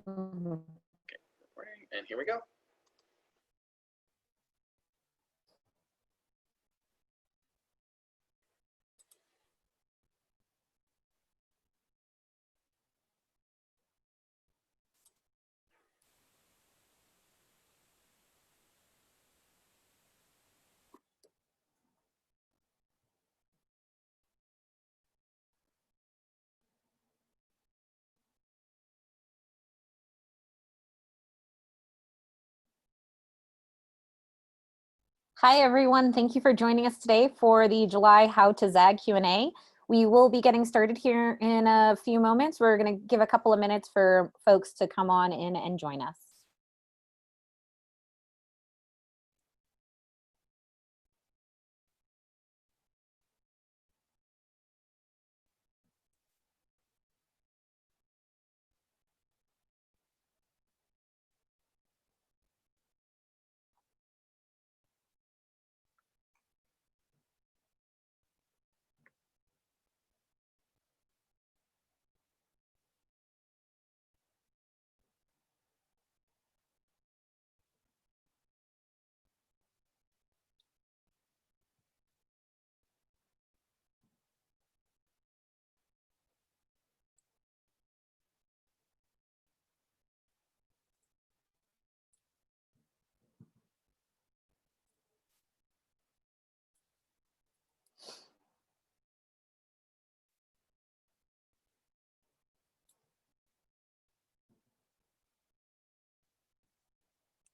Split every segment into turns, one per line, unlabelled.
Recording, and here we go.
Hi, everyone. Thank you for joining us today for the July How to Zag Q&A. We will be getting started here in a few moments. We're going to give a couple of minutes for folks to come on in and join us.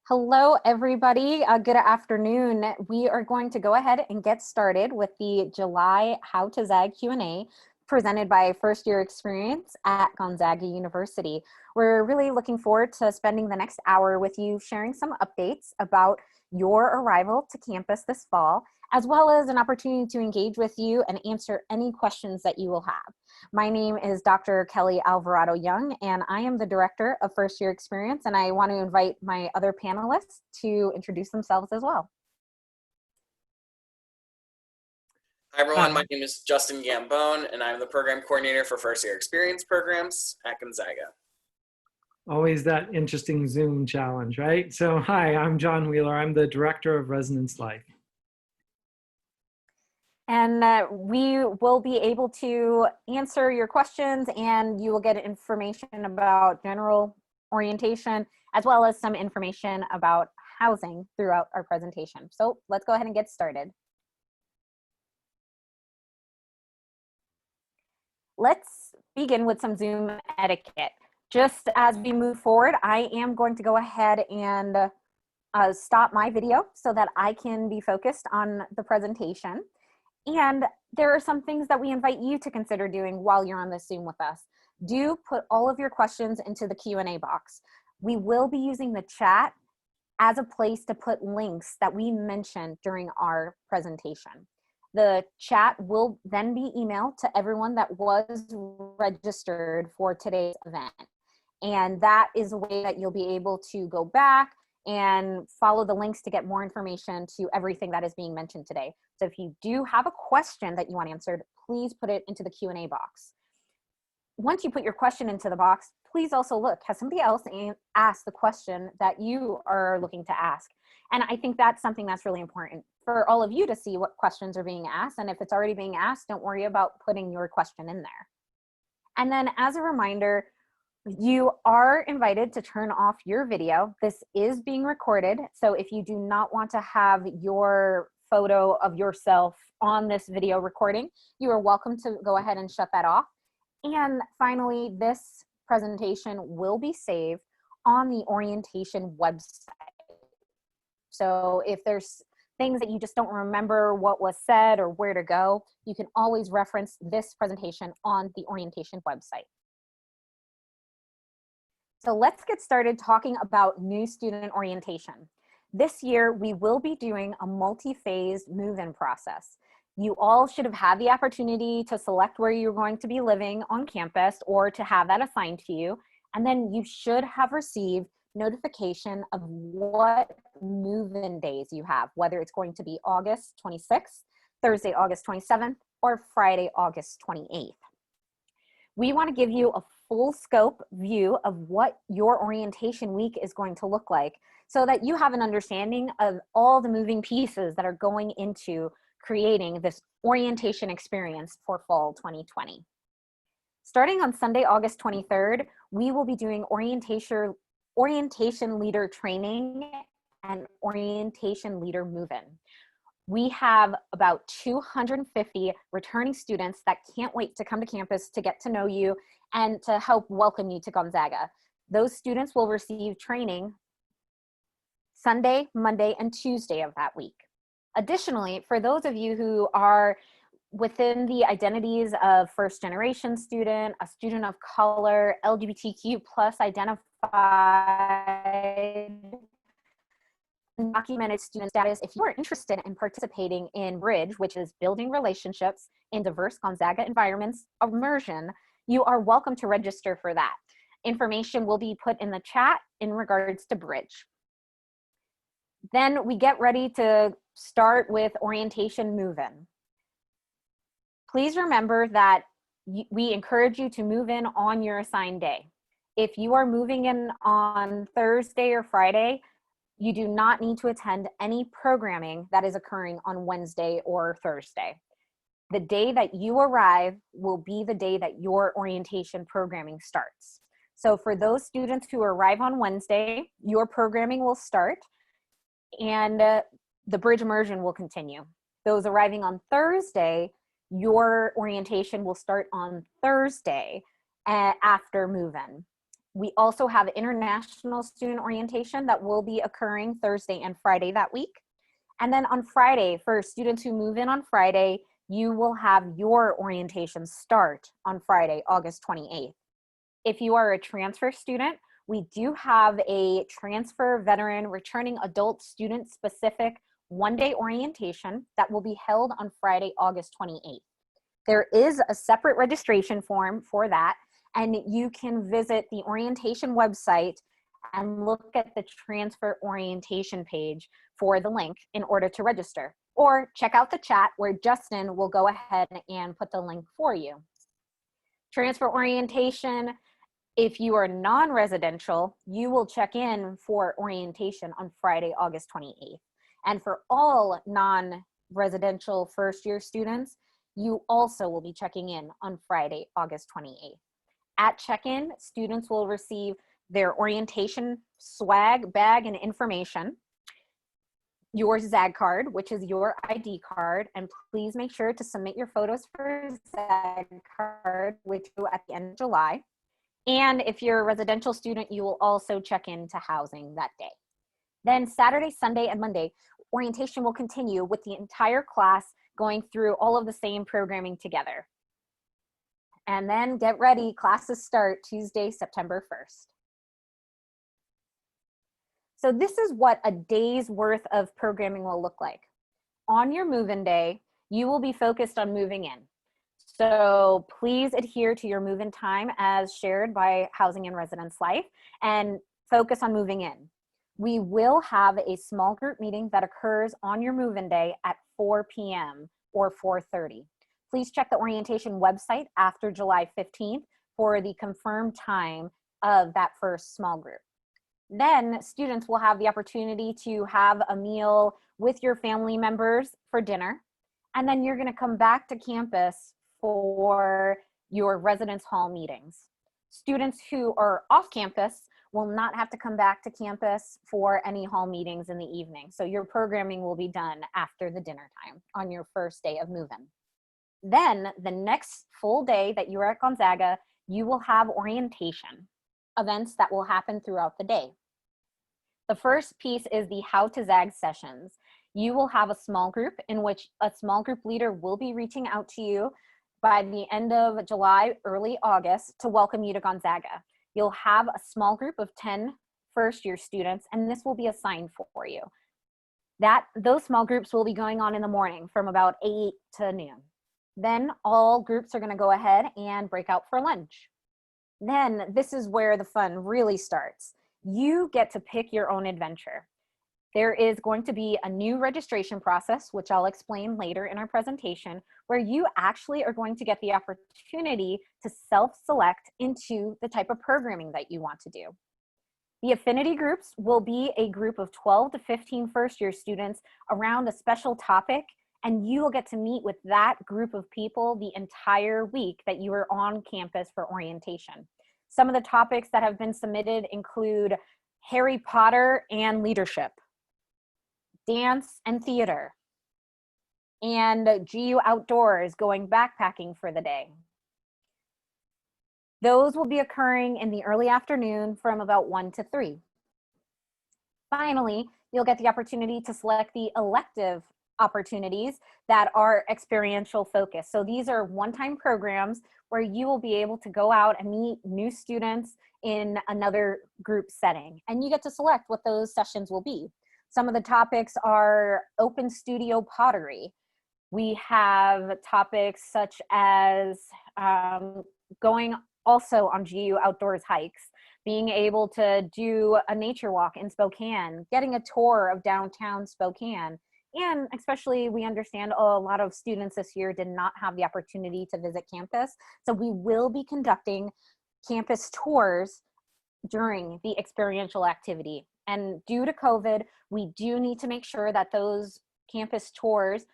Hello, everybody. Good afternoon. We are going to go ahead and get started with the July How to Zag Q&A presented by First Year Experience at Gonzaga University. We're really looking forward to spending the next hour with you, sharing some updates about your arrival to campus this fall, as well as an opportunity to engage with you and answer any questions that you will have. My name is Dr. Kelly Alvarado Young, and I am the director of First Year Experience, and I want to invite my other panelists to introduce themselves as well.
Hi, everyone. My name is Justin Gambone, and I'm the program coordinator for First Year Experience programs at Gonzaga.
Always that interesting Zoom challenge, right? So hi, I'm John Wheeler. I'm the director of Residence Life.
And we will be able to answer your questions, and you will get information about general orientation, as well as some information about housing throughout our presentation. So let's go ahead and get started. Let's begin with some Zoom etiquette. Just as we move forward, I am going to go ahead and stop my video so that I can be focused on the presentation. And there are some things that we invite you to consider doing while you're on this Zoom with us. Do put all of your questions into the Q&A box. We will be using the chat as a place to put links that we mentioned during our presentation. The chat will then be emailed to everyone that was registered for today's event. And that is a way that you'll be able to go back and follow the links to get more information to everything that is being mentioned today. So if you do have a question that you want answered, please put it into the Q&A box. Once you put your question into the box, please also look, has somebody else asked the question that you are looking to ask? And I think that's something that's really important for all of you to see what questions are being asked. And if it's already being asked, don't worry about putting your question in there. And then as a reminder, you are invited to turn off your video. This is being recorded, so if you do not want to have your photo of yourself on this video recording, you are welcome to go ahead and shut that off. And finally, this presentation will be saved on the orientation website. So if there's things that you just don't remember what was said or where to go, you can always reference this presentation on the orientation website. So let's get started talking about new student orientation. This year, we will be doing a multi-phased move-in process. You all should have had the opportunity to select where you're going to be living on campus or to have that assigned to you. And then you should have received notification of what move-in days you have, whether it's going to be August 26th, Thursday, August 27th, or Friday, August 28th. We want to give you a full scope view of what your orientation week is going to look like so that you have an understanding of all the moving pieces that are going into creating this orientation experience for fall 2020. Starting on Sunday, August 23rd, we will be doing orientation leader training and orientation leader move-in. We have about 250 returning students that can't wait to come to campus to get to know you and to help welcome you to Gonzaga. Those students will receive training Sunday, Monday, and Tuesday of that week. Additionally, for those of you who are within the identities of first-generation student, a student of color, LGBTQ plus identified, documented student status, if you are interested in participating in Bridge, which is building relationships in diverse Gonzaga environments immersion, you are welcome to register for that. Information will be put in the chat in regards to Bridge. Then we get ready to start with orientation move-in. Please remember that we encourage you to move in on your assigned day. If you are moving in on Thursday or Friday, you do not need to attend any programming that is occurring on Wednesday or Thursday. The day that you arrive will be the day that your orientation programming starts. So for those students who arrive on Wednesday, your programming will start and the Bridge immersion will continue. Those arriving on Thursday, your orientation will start on Thursday after move-in. We also have international student orientation that will be occurring Thursday and Friday that week. And then on Friday, for students who move in on Friday, you will have your orientation start on Friday, August 28th. If you are a transfer student, we do have a transfer veteran returning adult student specific one-day orientation that will be held on Friday, August 28th. There is a separate registration form for that, and you can visit the orientation website and look at the transfer orientation page for the link in order to register. Or check out the chat where Justin will go ahead and put the link for you. Transfer orientation, if you are non-residential, you will check in for orientation on Friday, August 28th. And for all non-residential first-year students, you also will be checking in on Friday, August 28th. At check-in, students will receive their orientation swag bag and information, your ZAG card, which is your ID card, and please make sure to submit your photos for ZAG card, which will at the end of July. And if you're a residential student, you will also check into housing that day. Then Saturday, Sunday, and Monday, orientation will continue with the entire class going through all of the same programming together. And then get ready, classes start Tuesday, September 1st. So this is what a day's worth of programming will look like. On your move-in day, you will be focused on moving in. So please adhere to your move-in time as shared by Housing and Residence Life and focus on moving in. We will have a small group meeting that occurs on your move-in day at 4 p.m. or 4:30. Please check the orientation website after July 15th for the confirmed time of that first small group. Then students will have the opportunity to have a meal with your family members for dinner. And then you're going to come back to campus for your residence hall meetings. Students who are off campus will not have to come back to campus for any hall meetings in the evening. So your programming will be done after the dinner time on your first day of move-in. Then the next full day that you are at Gonzaga, you will have orientation events that will happen throughout the day. The first piece is the How to Zag sessions. You will have a small group in which a small group leader will be reaching out to you by the end of July, early August to welcome you to Gonzaga. You'll have a small group of 10 first-year students, and this will be assigned for you. Those small groups will be going on in the morning from about 8 to noon. Then all groups are going to go ahead and break out for lunch. Then this is where the fun really starts. You get to pick your own adventure. there is going to be a new registration process, which I'll explain later in our presentation, where you actually are going to get the opportunity to self-select into the type of programming that you want to do. The affinity groups will be a group of 12 to 15 first-year students around a special topic, and you will get to meet with that group of people the entire week that you are on campus for orientation. Some of the topics that have been submitted include Harry Potter and leadership, dance and theater, and GU outdoors, going backpacking for the day. Those will be occurring in the early afternoon from about 1 to 3. Finally, you'll get the opportunity to select the elective opportunities that are experiential focused. So these are one-time programs where you will be able to go out and meet new students in another group setting. And you get to select what those sessions will be. Some of the topics are open studio pottery. We have topics such as going also on GU outdoors hikes, being able to do a nature walk in Spokane, getting a tour of downtown Spokane. And especially, we understand a lot of students this year did not have the opportunity to visit campus. So we will be conducting campus tours during the experiential activity. And due to COVID, we do need to make sure that those campus tours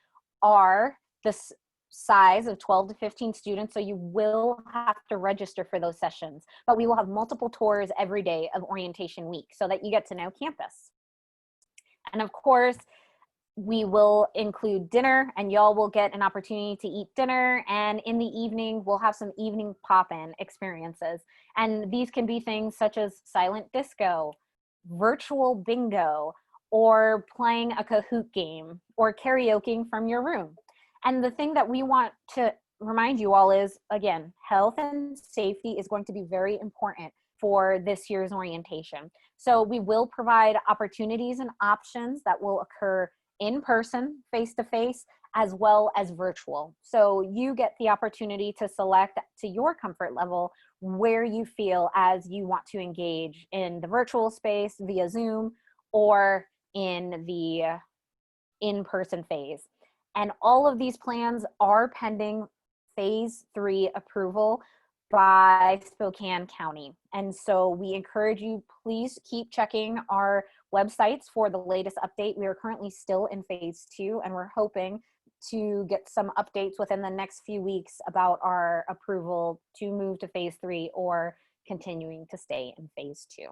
are the size of 12 to 15 students. So you will have to register for those sessions, but we will have multiple tours every day of orientation week so that you get to know campus. And of course, we will include dinner, and y'all will get an opportunity to eat dinner. And in the evening, we'll have some evening pop-in experiences. And these can be things such as silent disco, virtual bingo, or playing a Kahoot game, or karaoke from your room. And the thing that we want to remind you all is, again, health and safety is going to be very important for this year's orientation. So we will provide opportunities and options that will occur in person, face-to-face, as well as virtual. So you get the opportunity to select to your comfort level where you feel as you want to engage in the virtual space via Zoom or in the in-person phase. And all of these plans are pending phase 3 approval by Spokane County. And so we encourage you, please keep checking our websites for the latest update. We are currently still in phase 2, and we're hoping to get some updates within the next few weeks about our approval to move to phase 3 or continuing to stay in phase 2.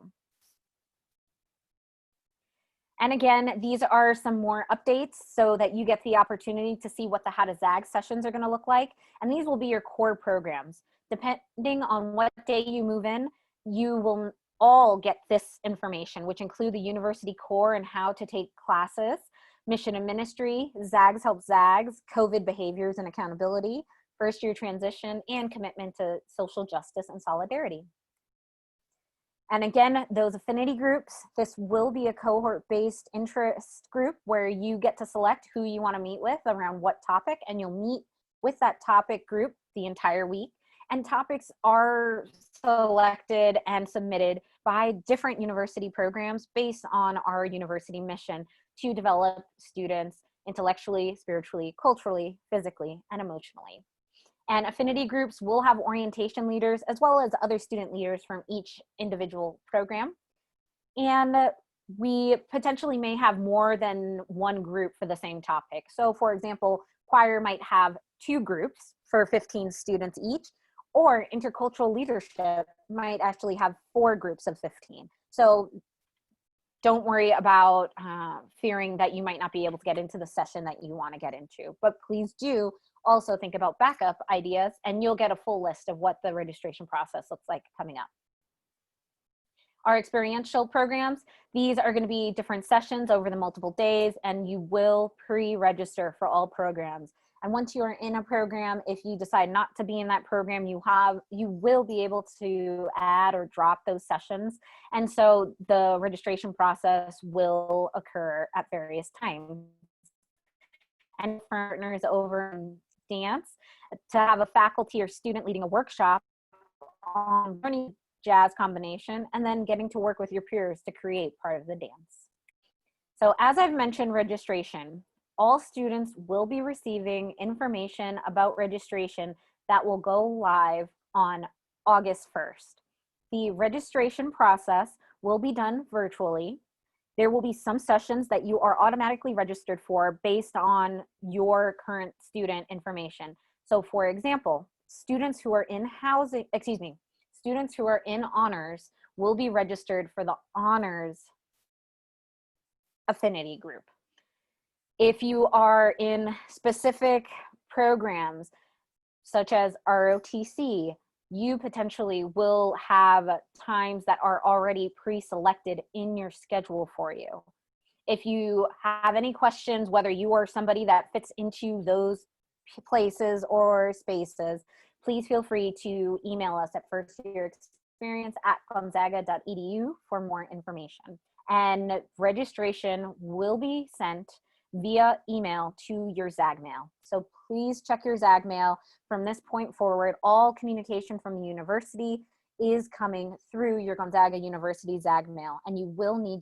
And again, these are some more updates so that you get the opportunity to see what the How to Zag sessions are going to look like. And these will be your core programs. Depending on what day you move in, you will all get this information, which include the university core and how to take classes, mission and ministry, Zags Help Zags, COVID behaviors and accountability, first year transition, and commitment to social justice and solidarity. And again, those affinity groups, this will be a cohort-based interest group where you get to select who you want to meet with around what topic, and you'll meet with that topic group the entire week. And topics are selected and submitted by different university programs based on our university mission to develop students intellectually, spiritually, culturally, physically, and emotionally. And affinity groups will have orientation leaders as well as other student leaders from each individual program. And we potentially may have more than one group for the same topic. So for example, choir might have 2 groups for 15 students each, or intercultural leadership might actually have 4 groups of 15. So don't worry about fearing that you might not be able to get into the session that you want to get into, but please do also think about backup ideas, and you'll get a full list of what the registration process looks like coming up. Our experiential programs, these are going to be different sessions over the multiple days, and you will pre-register for all programs. And once you are in a program, if you decide not to be in that program, you will be able to add or drop those sessions. And so the registration process will occur at various times. And partners over in dance, to have a faculty or student leading a workshop on learning jazz combination, and then getting to work with your peers to create part of the dance. So as I've mentioned, registration, all students will be receiving information about registration that will go live on August 1st. The registration process will be done virtually. There will be some sessions that you are automatically registered for based on your current student information. So for example, students who are in students who are in honors will be registered for the honors affinity group. If you are in specific programs such as ROTC, you potentially will have times that are already pre-selected in your schedule for you. If you have any questions, whether you are somebody that fits into those places or spaces, please feel free to email us at firstyearexperience@gonzaga.edu for more information. And registration will be sent via email to your ZAG mail. So please check your ZAG mail. From this point forward, all communication from the university is coming through your Gonzaga University ZAG mail, and you will need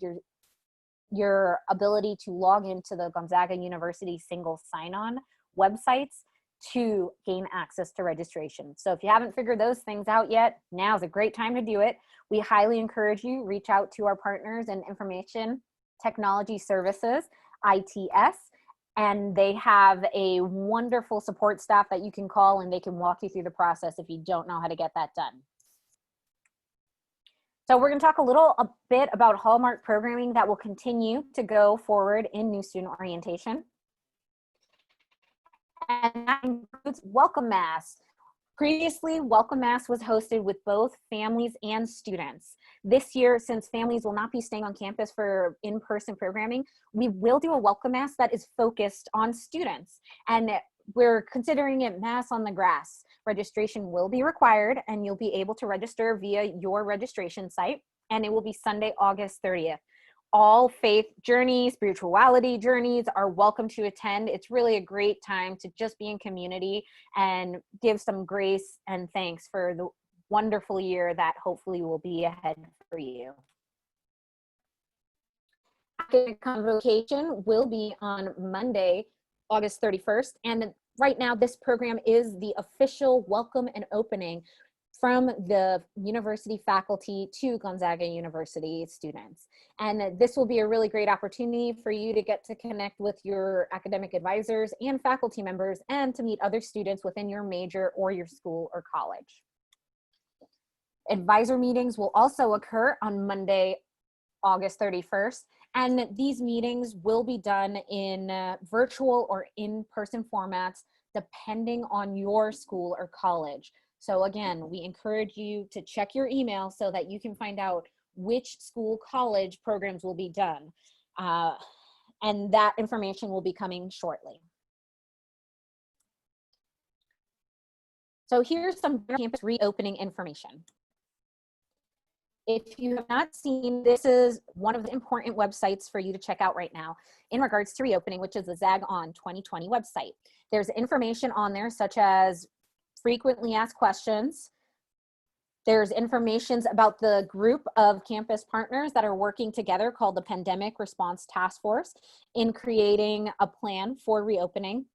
your ability to log into the Gonzaga University single sign-on websites to gain access to registration. So if you haven't figured those things out yet, now's a great time to do it. We highly encourage you, reach out to our partners in Information Technology Services, ITS, and they have a wonderful support staff that you can call, and they can walk you through the process if you don't know how to get that done. So we're going to talk a bit about Hallmark programming that will continue to go forward in new student orientation. And that includes Welcome Mass. Previously, Welcome Mass was hosted with both families and students. This year, since families will not be staying on campus for in-person programming, we will do a Welcome Mass that is focused on students. And we're considering it Mass on the Grass. Registration will be required, and you'll be able to register via your registration site, and it will be Sunday, August 30th. All faith journeys, spirituality journeys are welcome to attend. It's really a great time to just be in community and give some grace and thanks for the wonderful year that hopefully will be ahead for you. Academic Convocation will be on Monday, August 31st, and right now this program is the official welcome and opening from the university faculty to Gonzaga University students. And this will be a really great opportunity for you to get to connect with your academic advisors and faculty members, and to meet other students within your major or your school or college. Advisor meetings will also occur on Monday, August 31st. And these meetings will be done in virtual or in-person formats, depending on your school or college. So again, we encourage you to check your email so that you can find out which school college programs will be done. And that information will be coming shortly. So here's some campus reopening information. If you have not seen, this is one of the important websites for you to check out right now in regards to reopening, which is the ZAG On 2020 website. There's information on there such as frequently asked questions. There's information about the group of campus partners that are working together called the Pandemic Response Task Force in creating a plan for reopening.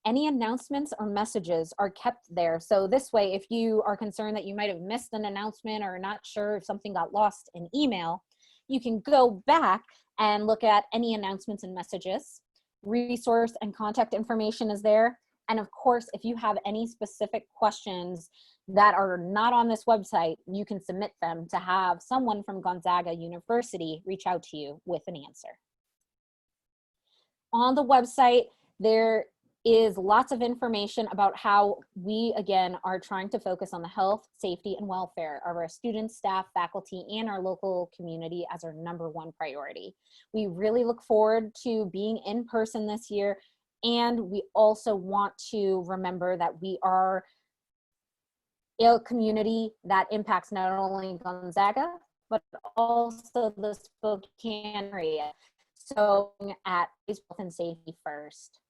Any announcements or messages are kept there. So this way, if you are concerned that you might have missed an announcement or not sure if something got lost in email, you can go back and look at any announcements and messages. Resource and contact information is there. And of course, if you have any specific questions that are not on this website, you can submit them to have someone from Gonzaga University reach out to you with an answer. On the website, there is lots of information about how we, again, are trying to focus on the health, safety, and welfare of our students, staff, faculty, and our local community as our #1 priority. We really look forward to being in person this year, and we also want to remember that we are a community that impacts not only Gonzaga, but also the Spokane area. So at health and safety first.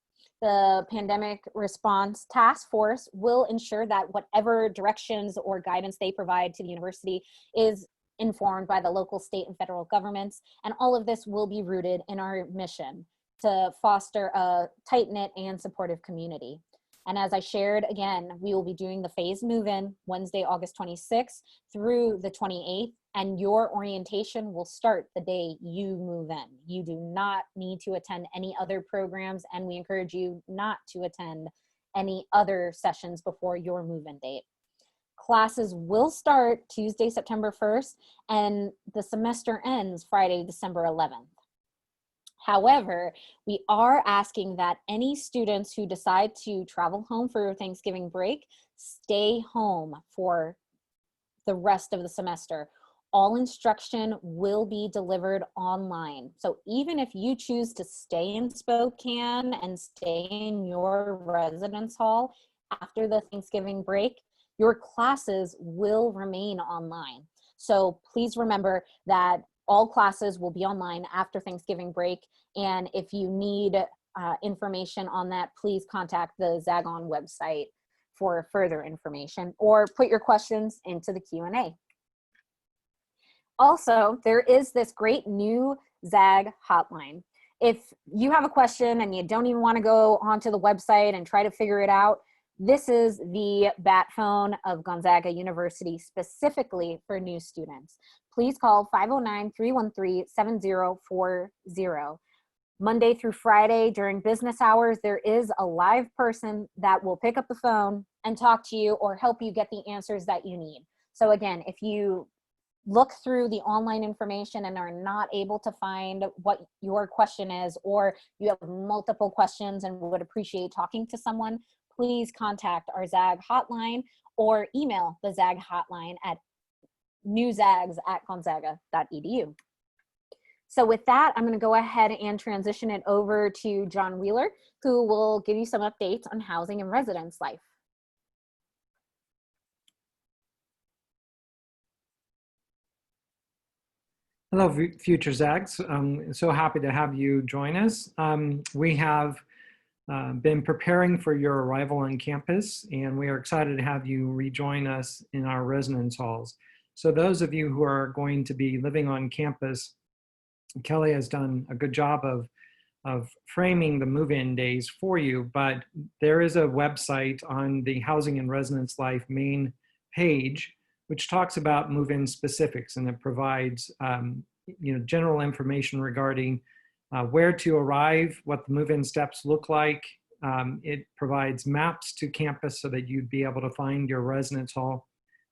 The Pandemic Response Task Force will ensure that whatever directions or guidance they provide to the university is informed by the local, state, and federal governments. And all of this will be rooted in our mission to foster a tight-knit and supportive community. And as I shared, again, we will be doing the phased move-in Wednesday, August 26th through the 28th, and your orientation will start the day you move in. You do not need to attend any other programs, and we encourage you not to attend any other sessions before your move-in date. Classes will start Tuesday, September 1st, and the semester ends Friday, December 11th. However, we are asking that any students who decide to travel home for Thanksgiving break stay home for the rest of the semester. All instruction will be delivered online. So even if you choose to stay in Spokane and stay in your residence hall after the Thanksgiving break, your classes will remain online. So please remember that all classes will be online after Thanksgiving break. And if you need information on that, please contact the Zagon website for further information or put your questions into the Q&A. Also, there is this great new ZAG hotline. If you have a question and you don't even want to go onto the website and try to figure it out, this is the bat phone of Gonzaga University specifically for new students. Please call 509-313-7040. Monday through Friday during business hours, there is a live person that will pick up the phone and talk to you or help you get the answers that you need. So again, if you look through the online information and are not able to find what your question is, or you have multiple questions and would appreciate talking to someone, please contact our ZAG hotline or email the ZAG hotline at newzags@gonzaga.edu. So with that, I'm going to go ahead and transition it over to John Wheeler, who will give you some updates on housing and residence life.
Hello, future Zags. So happy to have you join us. We have been preparing for your arrival on campus, and we are excited to have you rejoin us in our residence halls. So those of you who are going to be living on campus, Kelly has done a good job of framing the move-in days for you, but there is a website on the Housing and Residence Life main page which talks about move-in specifics, and it provides general information regarding where to arrive, what the move-in steps look like. It provides maps to campus so that you'd be able to find your residence hall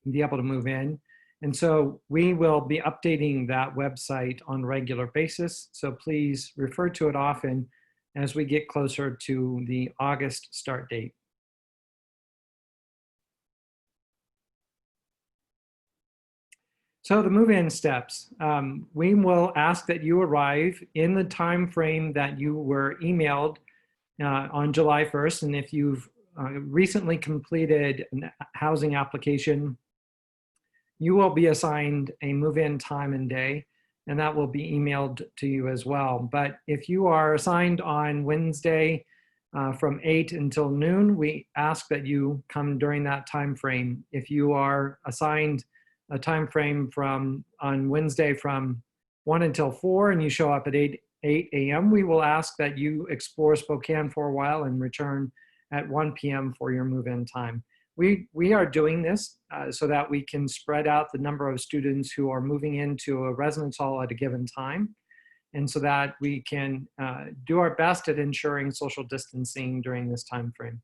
and be able to move in. And so we will be updating that website on a regular basis. So please refer to it often as we get closer to the August start date. So the move-in steps, we will ask that you arrive in the time frame that you were emailed on July 1st. And if you've recently completed a housing application, you will be assigned a move-in time and day, and that will be emailed to you as well. But if you are assigned on Wednesday from 8 until noon, we ask that you come during that time frame. If you are assigned a time frame on Wednesday from 1 until 4 and you show up at 8 a.m., we will ask that you explore Spokane for a while and return at 1 p.m. for your move-in time. We are doing this so that we can spread out the number of students who are moving into a residence hall at a given time, and so that we can do our best at ensuring social distancing during this time frame.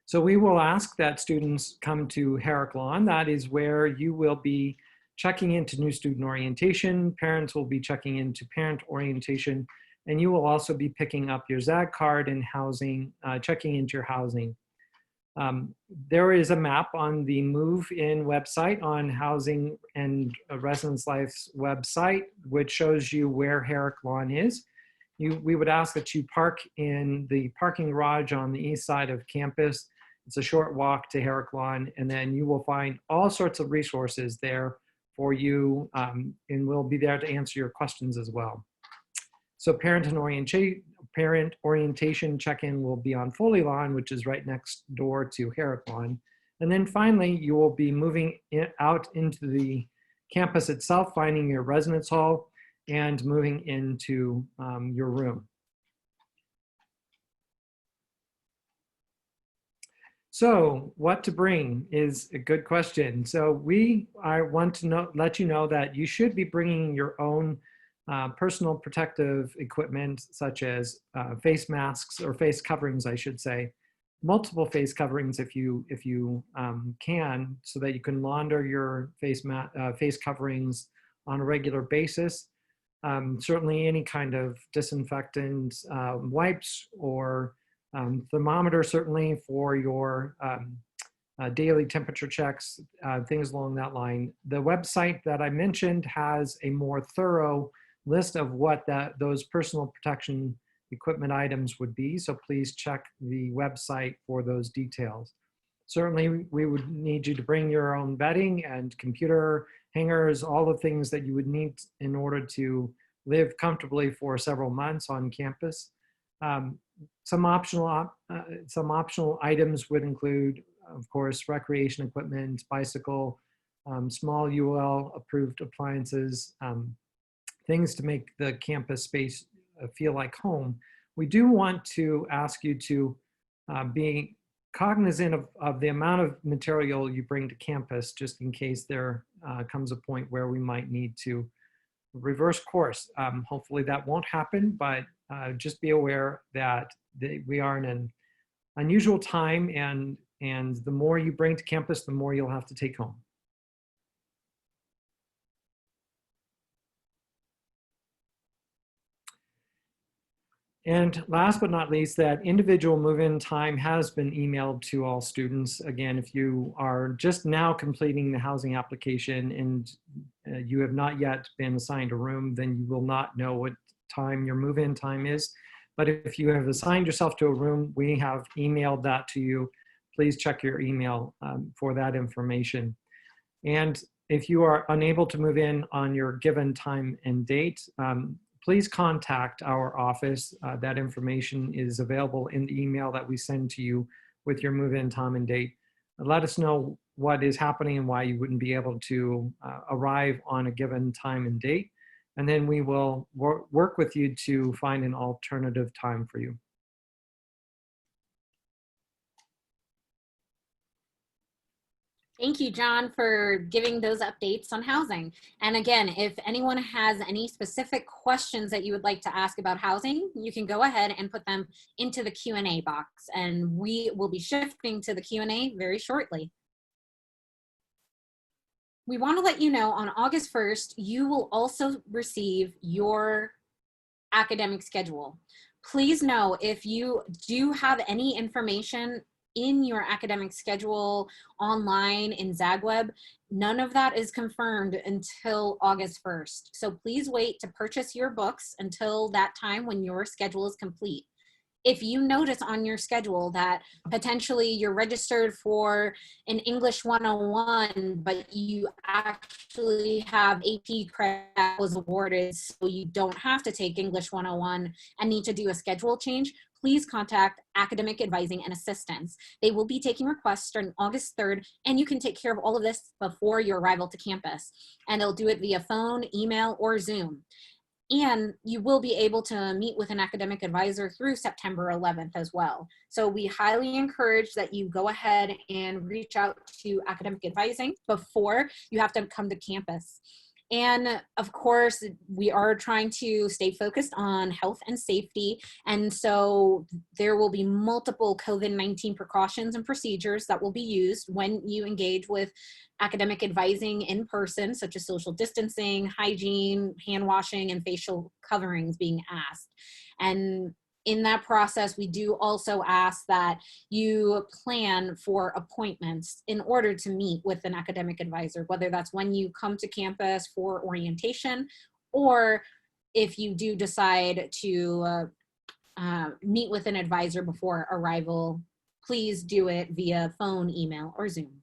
So we will ask that students come to Herrick Lawn. That is where you will be checking into new student orientation. Parents will be checking into parent orientation, and you will also be picking up your ZAG card and housing, checking into your housing. There is a map on the move-in website on Housing and Residence Life's website, which shows you where Herrick Lawn is. We would ask that you park in the parking garage on the east side of campus. It's a short walk to Herrick Lawn, and then you will find all sorts of resources there for you, and we'll be there to answer your questions as well. So parent orientation check-in will be on Foley Lawn, which is right next door to Herrick Lawn. And then finally, you will be moving out into the campus itself, finding your residence hall, and moving into your room. So what to bring is a good question. So I want to let you know that you should be bringing your own personal protective equipment, such as face masks or face coverings, I should say, multiple face coverings if you can, so that you can launder your face coverings on a regular basis. Certainly any kind of disinfectant, wipes, or thermometer, certainly for your daily temperature checks, things along that line. The website that I mentioned has a more thorough list of what those personal protection equipment items would be, so please check the website for those details. Certainly, we would need you to bring your own bedding and computer hangers, all the things that you would need in order to live comfortably for several months on campus. Some optional items would include, of course, recreation equipment, bicycle, small UL approved appliances, things to make the campus space feel like home. We do want to ask you to be cognizant of the amount of material you bring to campus, just in case there comes a point where we might need to reverse course. Hopefully that won't happen, but just be aware that we are in an unusual time, and the more you bring to campus, the more you'll have to take home. And last but not least, that individual move-in time has been emailed to all students. Again, if you are just now completing the housing application and you have not yet been assigned a room, then you will not know what time your move-in time is. But if you have assigned yourself to a room, we have emailed that to you. Please check your email for that information. And if you are unable to move in on your given time and date, please contact our office. That information is available in the email that we send to you with your move-in time and date. Let us know what is happening and why you wouldn't be able to arrive on a given time and date. And then we will work with you to find an alternative time for you.
Thank you, John, for giving those updates on housing. And again, if anyone has any specific questions that you would like to ask about housing, you can go ahead and put them into the Q&A box, and we will be shifting to the Q&A very shortly. We want to let you know on August 1st, you will also receive your academic schedule. Please know if you do have any information in your academic schedule online in ZagWeb, none of that is confirmed until August 1st. So please wait to purchase your books until that time when your schedule is complete. If you notice on your schedule that potentially you're registered for an English 101, but you actually have AP credit that was awarded, so you don't have to take English 101 and need to do a schedule change, please contact Academic Advising and Assistance. They will be taking requests starting August 3rd, and you can take care of all of this before your arrival to campus. And they'll do it via phone, email, or Zoom. And you will be able to meet with an academic advisor through September 11th as well. So we highly encourage that you go ahead and reach out to academic advising before you have to come to campus. And of course, we are trying to stay focused on health and safety. And so there will be multiple COVID-19 precautions and procedures that will be used when you engage with academic advising in person, such as social distancing, hygiene, hand washing, and facial coverings being asked. And in that process, we do also ask that you plan for appointments in order to meet with an academic advisor, whether that's when you come to campus for orientation, or if you do decide to meet with an advisor before arrival, please do it via phone, email, or Zoom.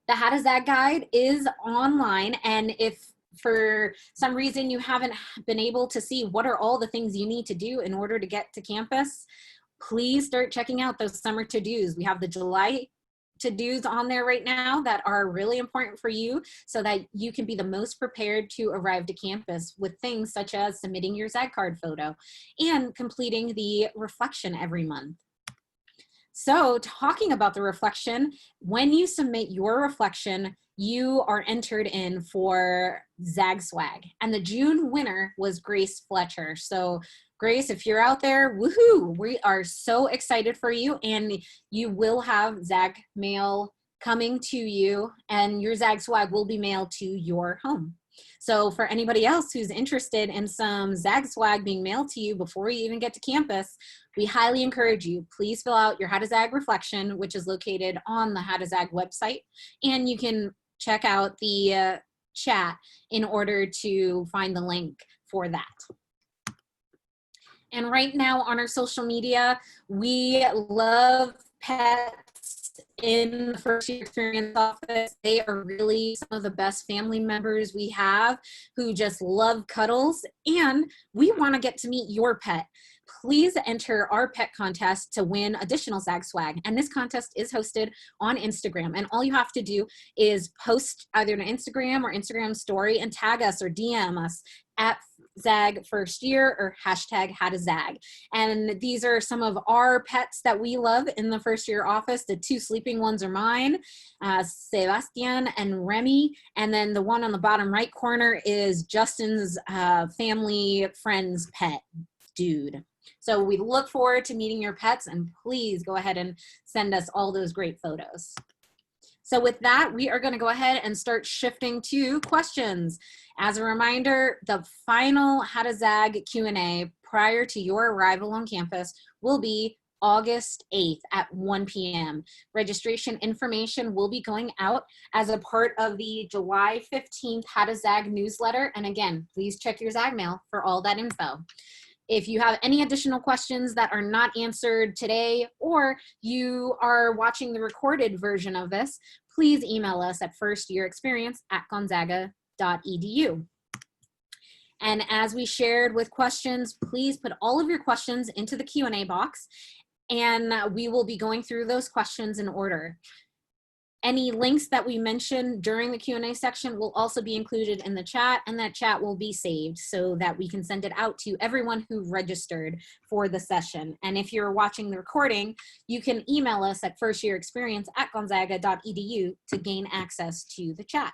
The How to Zag guide is online, and if for some reason you haven't been able to see what are all the things you need to do in order to get to campus, please start checking out those summer to-dos. We have the July to-dos on there right now that are really important for you so that you can be the most prepared to arrive to campus, with things such as submitting your ZAG card photo and completing the reflection every month. So talking about the reflection, when you submit your reflection, you are entered in for ZAG Swag. And the June winner was Grace Fletcher. So Grace, if you're out there, woohoo, we are so excited for you, and you will have ZAG mail coming to you, and your ZAG Swag will be mailed to your home. So for anybody else who's interested in some ZAG Swag being mailed to you before you even get to campus, we highly encourage you, please fill out your How to ZAG reflection, which is located on the How to ZAG website, and you can check out the chat in order to find the link for that. And right now on our social media, we love pets in the first year experience office. They are really some of the best family members we have who just love cuddles, and we want to get to meet your pet. Please enter our pet contest to win additional ZAG Swag. And this contest is hosted on Instagram. And all you have to do is post either an Instagram or Instagram story and tag us or DM us at ZAG First Year or hashtag How to ZAG. And these are some of our pets that we love in the first year office. The two sleeping ones are mine, Sebastian and Remy. And then the one on the bottom right corner is Justin's family friend's pet, Dude. So we look forward to meeting your pets, and please go ahead and send us all those great photos. So with that, we are going to go ahead and start shifting to questions. As a reminder, the final How to ZAG Q&A prior to your arrival on campus will be August 8th at 1 p.m. Registration information will be going out as a part of the July 15th How to ZAG newsletter. And again, please check your ZAG mail for all that info. If you have any additional questions that are not answered today, or you are watching the recorded version of this, please email us at firstyearexperience@gonzaga.edu. And as we shared with questions, please put all of your questions into the Q&A box, and we will be going through those questions in order. Any links that we mentioned during the Q&A section will also be included in the chat, and that chat will be saved so that we can send it out to everyone who registered for the session. And if you're watching the recording, you can email us at firstyearexperience@gonzaga.edu to gain access to the chat.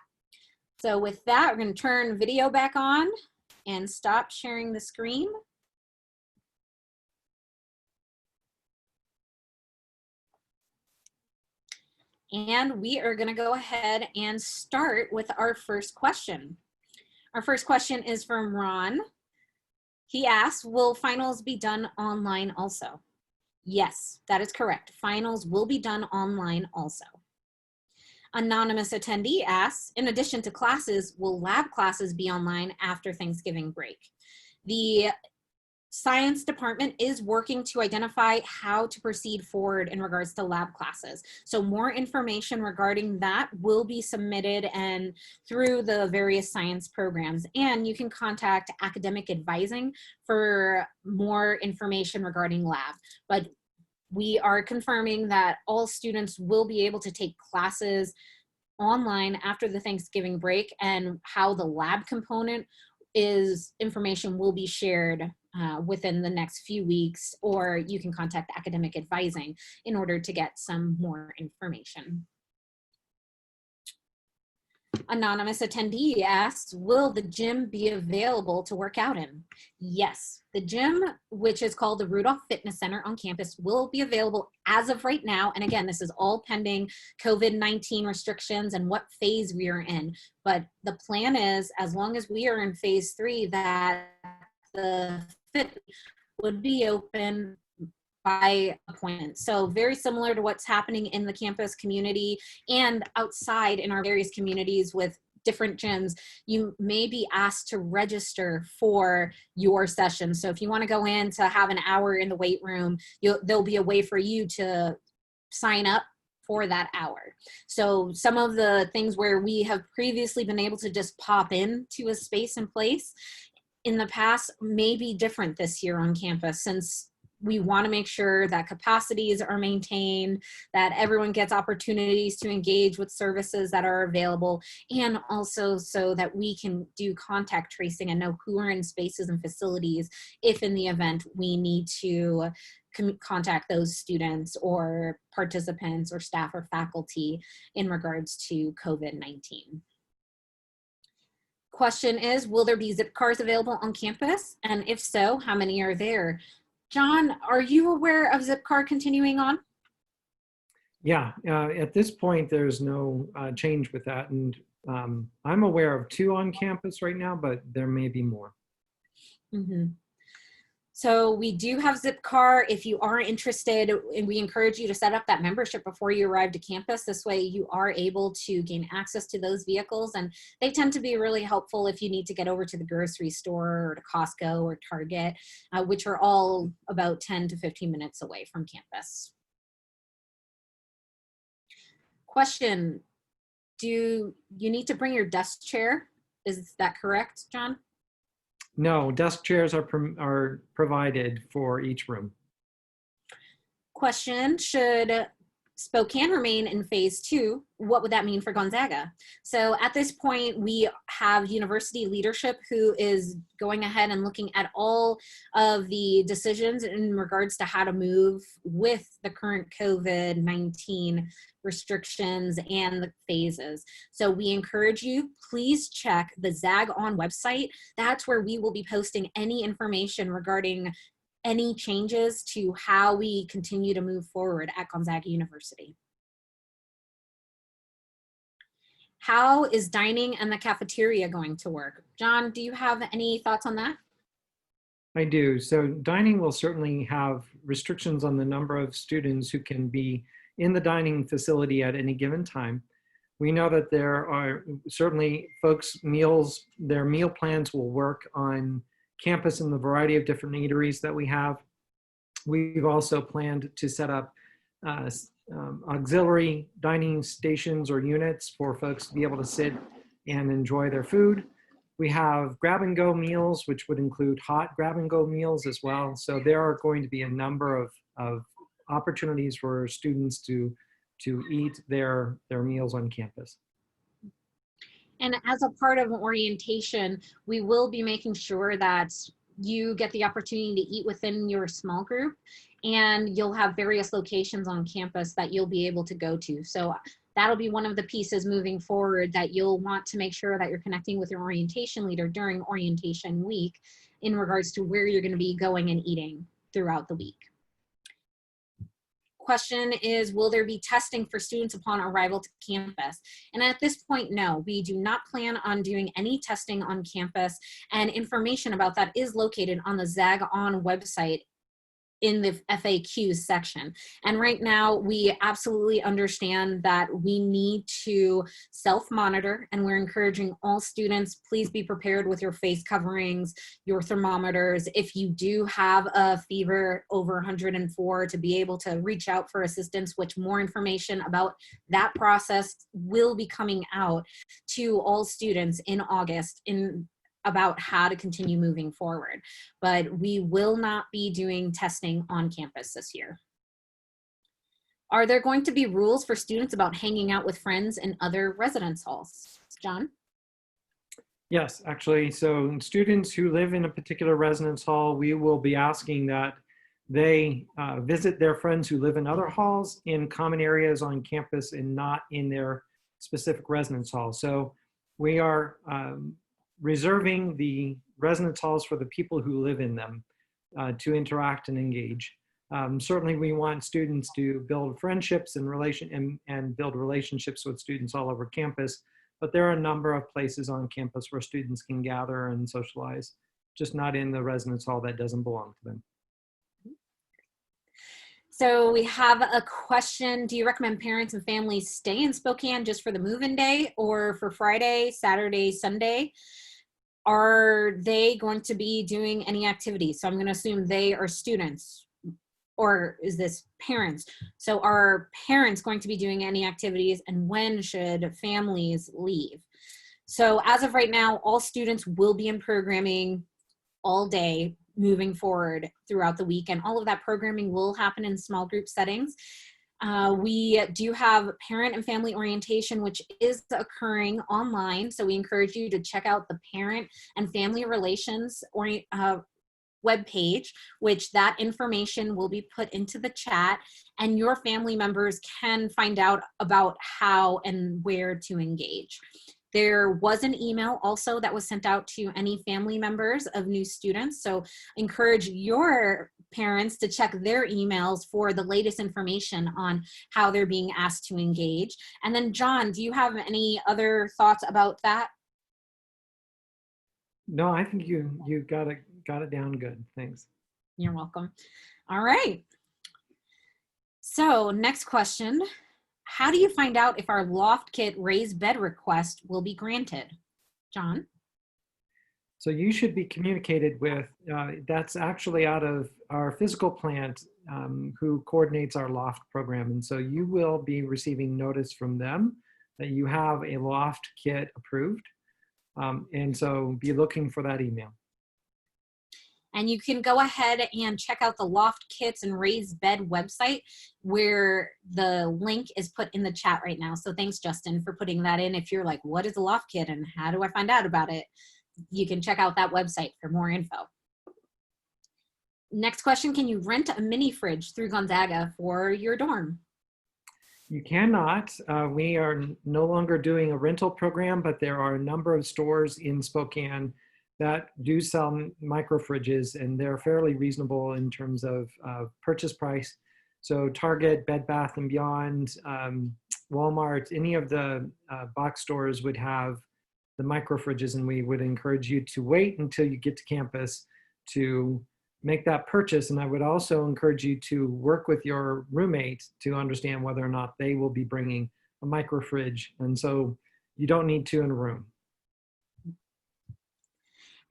So with that, we're going to turn video back on and stop sharing the screen. And we are going to go ahead and start with our first question. Our first question is from Ron. He asks, will finals be done online also? Yes, that is correct. Finals will be done online also. Anonymous attendee asks, in addition to classes, will lab classes be online after Thanksgiving break? The Science department is working to identify how to proceed forward in regards to lab classes. So more information regarding that will be submitted and through the various science programs. And you can contact academic advising for more information regarding lab. But we are confirming that all students will be able to take classes online after the Thanksgiving break, and how the lab component is information will be shared within the next few weeks, or you can contact academic advising in order to get some more information. Anonymous attendee asks, will the gym be available to work out in? Yes, the gym, which is called the Rudolph Fitness Center on campus, will be available as of right now. And again, this is all pending COVID-19 restrictions and what phase we are in. But the plan is, as long as we are in phase 3, that the fit would be open by appointment. So very similar to what's happening in the campus community and outside in our various communities with different gyms, you may be asked to register for your session. So if you want to go in to have an hour in the weight room, there'll be a way for you to sign up for that hour. So some of the things where we have previously been able to just pop in to a space and place in the past may be different this year on campus, since we want to make sure that capacities are maintained, that everyone gets opportunities to engage with services that are available, and also so that we can do contact tracing and know who are in spaces and facilities if in the event we need to contact those students or participants or staff or faculty in regards to COVID-19. Question is, will there be zip cars available on campus? And if so, how many are there? John, are you aware of Zipcar continuing on?
Yeah, at this point, there's no change with that. And I'm aware of 2 on campus right now, but there may be more.
Mm-hmm. So we do have Zipcar. If you are interested, and we encourage you to set up that membership before you arrive to campus. This way you are able to gain access to those vehicles, and they tend to be really helpful if you need to get over to the grocery store or to Costco or Target, which are all about 10 to 15 minutes away from campus. Question, do you need to bring your desk chair? Is that correct, John?
No, desk chairs are provided for each room.
Question, should Spokane remain in phase 2, what would that mean for Gonzaga? So at this point, we have university leadership who is going ahead and looking at all of the decisions in regards to how to move with the current COVID-19 restrictions and the phases. So we encourage you, please check the ZAG On website. That's where we will be posting any information regarding any changes to how we continue to move forward at Gonzaga University. How is dining and the cafeteria going to work? John, do you have any thoughts on that?
I do. So dining will certainly have restrictions on the number of students who can be in the dining facility at any given time. We know that there are certainly folks' their meal plans will work on campus in the variety of different eateries that we have. We've also planned to set up auxiliary dining stations or units for folks to be able to sit and enjoy their food. We have grab-and-go meals, which would include hot grab-and-go meals as well. So there are going to be a number of opportunities for students to eat their meals on campus.
And as a part of orientation, we will be making sure that you get the opportunity to eat within your small group, and you'll have various locations on campus that you'll be able to go to. So that'll be one of the pieces moving forward that you'll want to make sure that you're connecting with your orientation leader during orientation week in regards to where you're going to be going and eating throughout the week. Question is, will there be testing for students upon arrival to campus? And at this point, no, we do not plan on doing any testing on campus, and information about that is located on the ZAG On website in the FAQs section. And right now, we absolutely understand that we need to self-monitor, and we're encouraging all students, please be prepared with your face coverings, your thermometers. If you do have a fever over 104, to be able to reach out for assistance, which more information about that process will be coming out to all students in August about how to continue moving forward. But we will not be doing testing on campus this year. Are there going to be rules for students about hanging out with friends in other residence halls? John?
Yes, actually, so students who live in a particular residence hall, we will be asking that they visit their friends who live in other halls in common areas on campus and not in their specific residence hall. So we are reserving the residence halls for the people who live in them to interact and engage. Certainly we want students to build friendships and build relationships with students all over campus, but there are a number of places on campus where students can gather and socialize, just not in the residence hall that doesn't belong to them.
So we have a question. Do you recommend parents and families stay in Spokane just for the move-in day, or for Friday, Saturday, Sunday? Are they going to be doing any activities? So I'm going to assume they are students, or is this parents? So are parents going to be doing any activities, and when should families leave? So as of right now, all students will be in programming all day, moving forward throughout the week. And all of that programming will happen in small group settings. We do have parent and family orientation, which is occurring online. So we encourage you to check out the parent and family relations webpage, which that information will be put into the chat, and your family members can find out about how and where to engage. There was an email also that was sent out to any family members of new students. So encourage your parents to check their emails for the latest information on how they're being asked to engage. And then John, do you have any other thoughts about that?
No, I think you got it down good. Thanks.
You're welcome. All right. So next question. How do you find out if our loft kit raised bed request will be granted? John?
So you should be communicated with, that's actually out of our physical plant who coordinates our loft program. And so you will be receiving notice from them that you have a loft kit approved. And so be looking for that email.
And you can go ahead and check out the Loft Kits and Raised Bed website, where the link is put in the chat right now. So thanks, Justin, for putting that in. If you're like, what is a loft kit and how do I find out about it? You can check out that website for more info. Next question, can you rent a mini fridge through Gonzaga for your dorm?
You cannot. We are no longer doing a rental program, but there are a number of stores in Spokane that do sell micro fridges, and they're fairly reasonable in terms of purchase price. So Target, Bed Bath & Beyond, Walmart, any of the box stores would have the micro fridges, and we would encourage you to wait until you get to campus to make that purchase. And I would also encourage you to work with your roommate to understand whether or not they will be bringing a micro fridge. And so you don't need two in a room.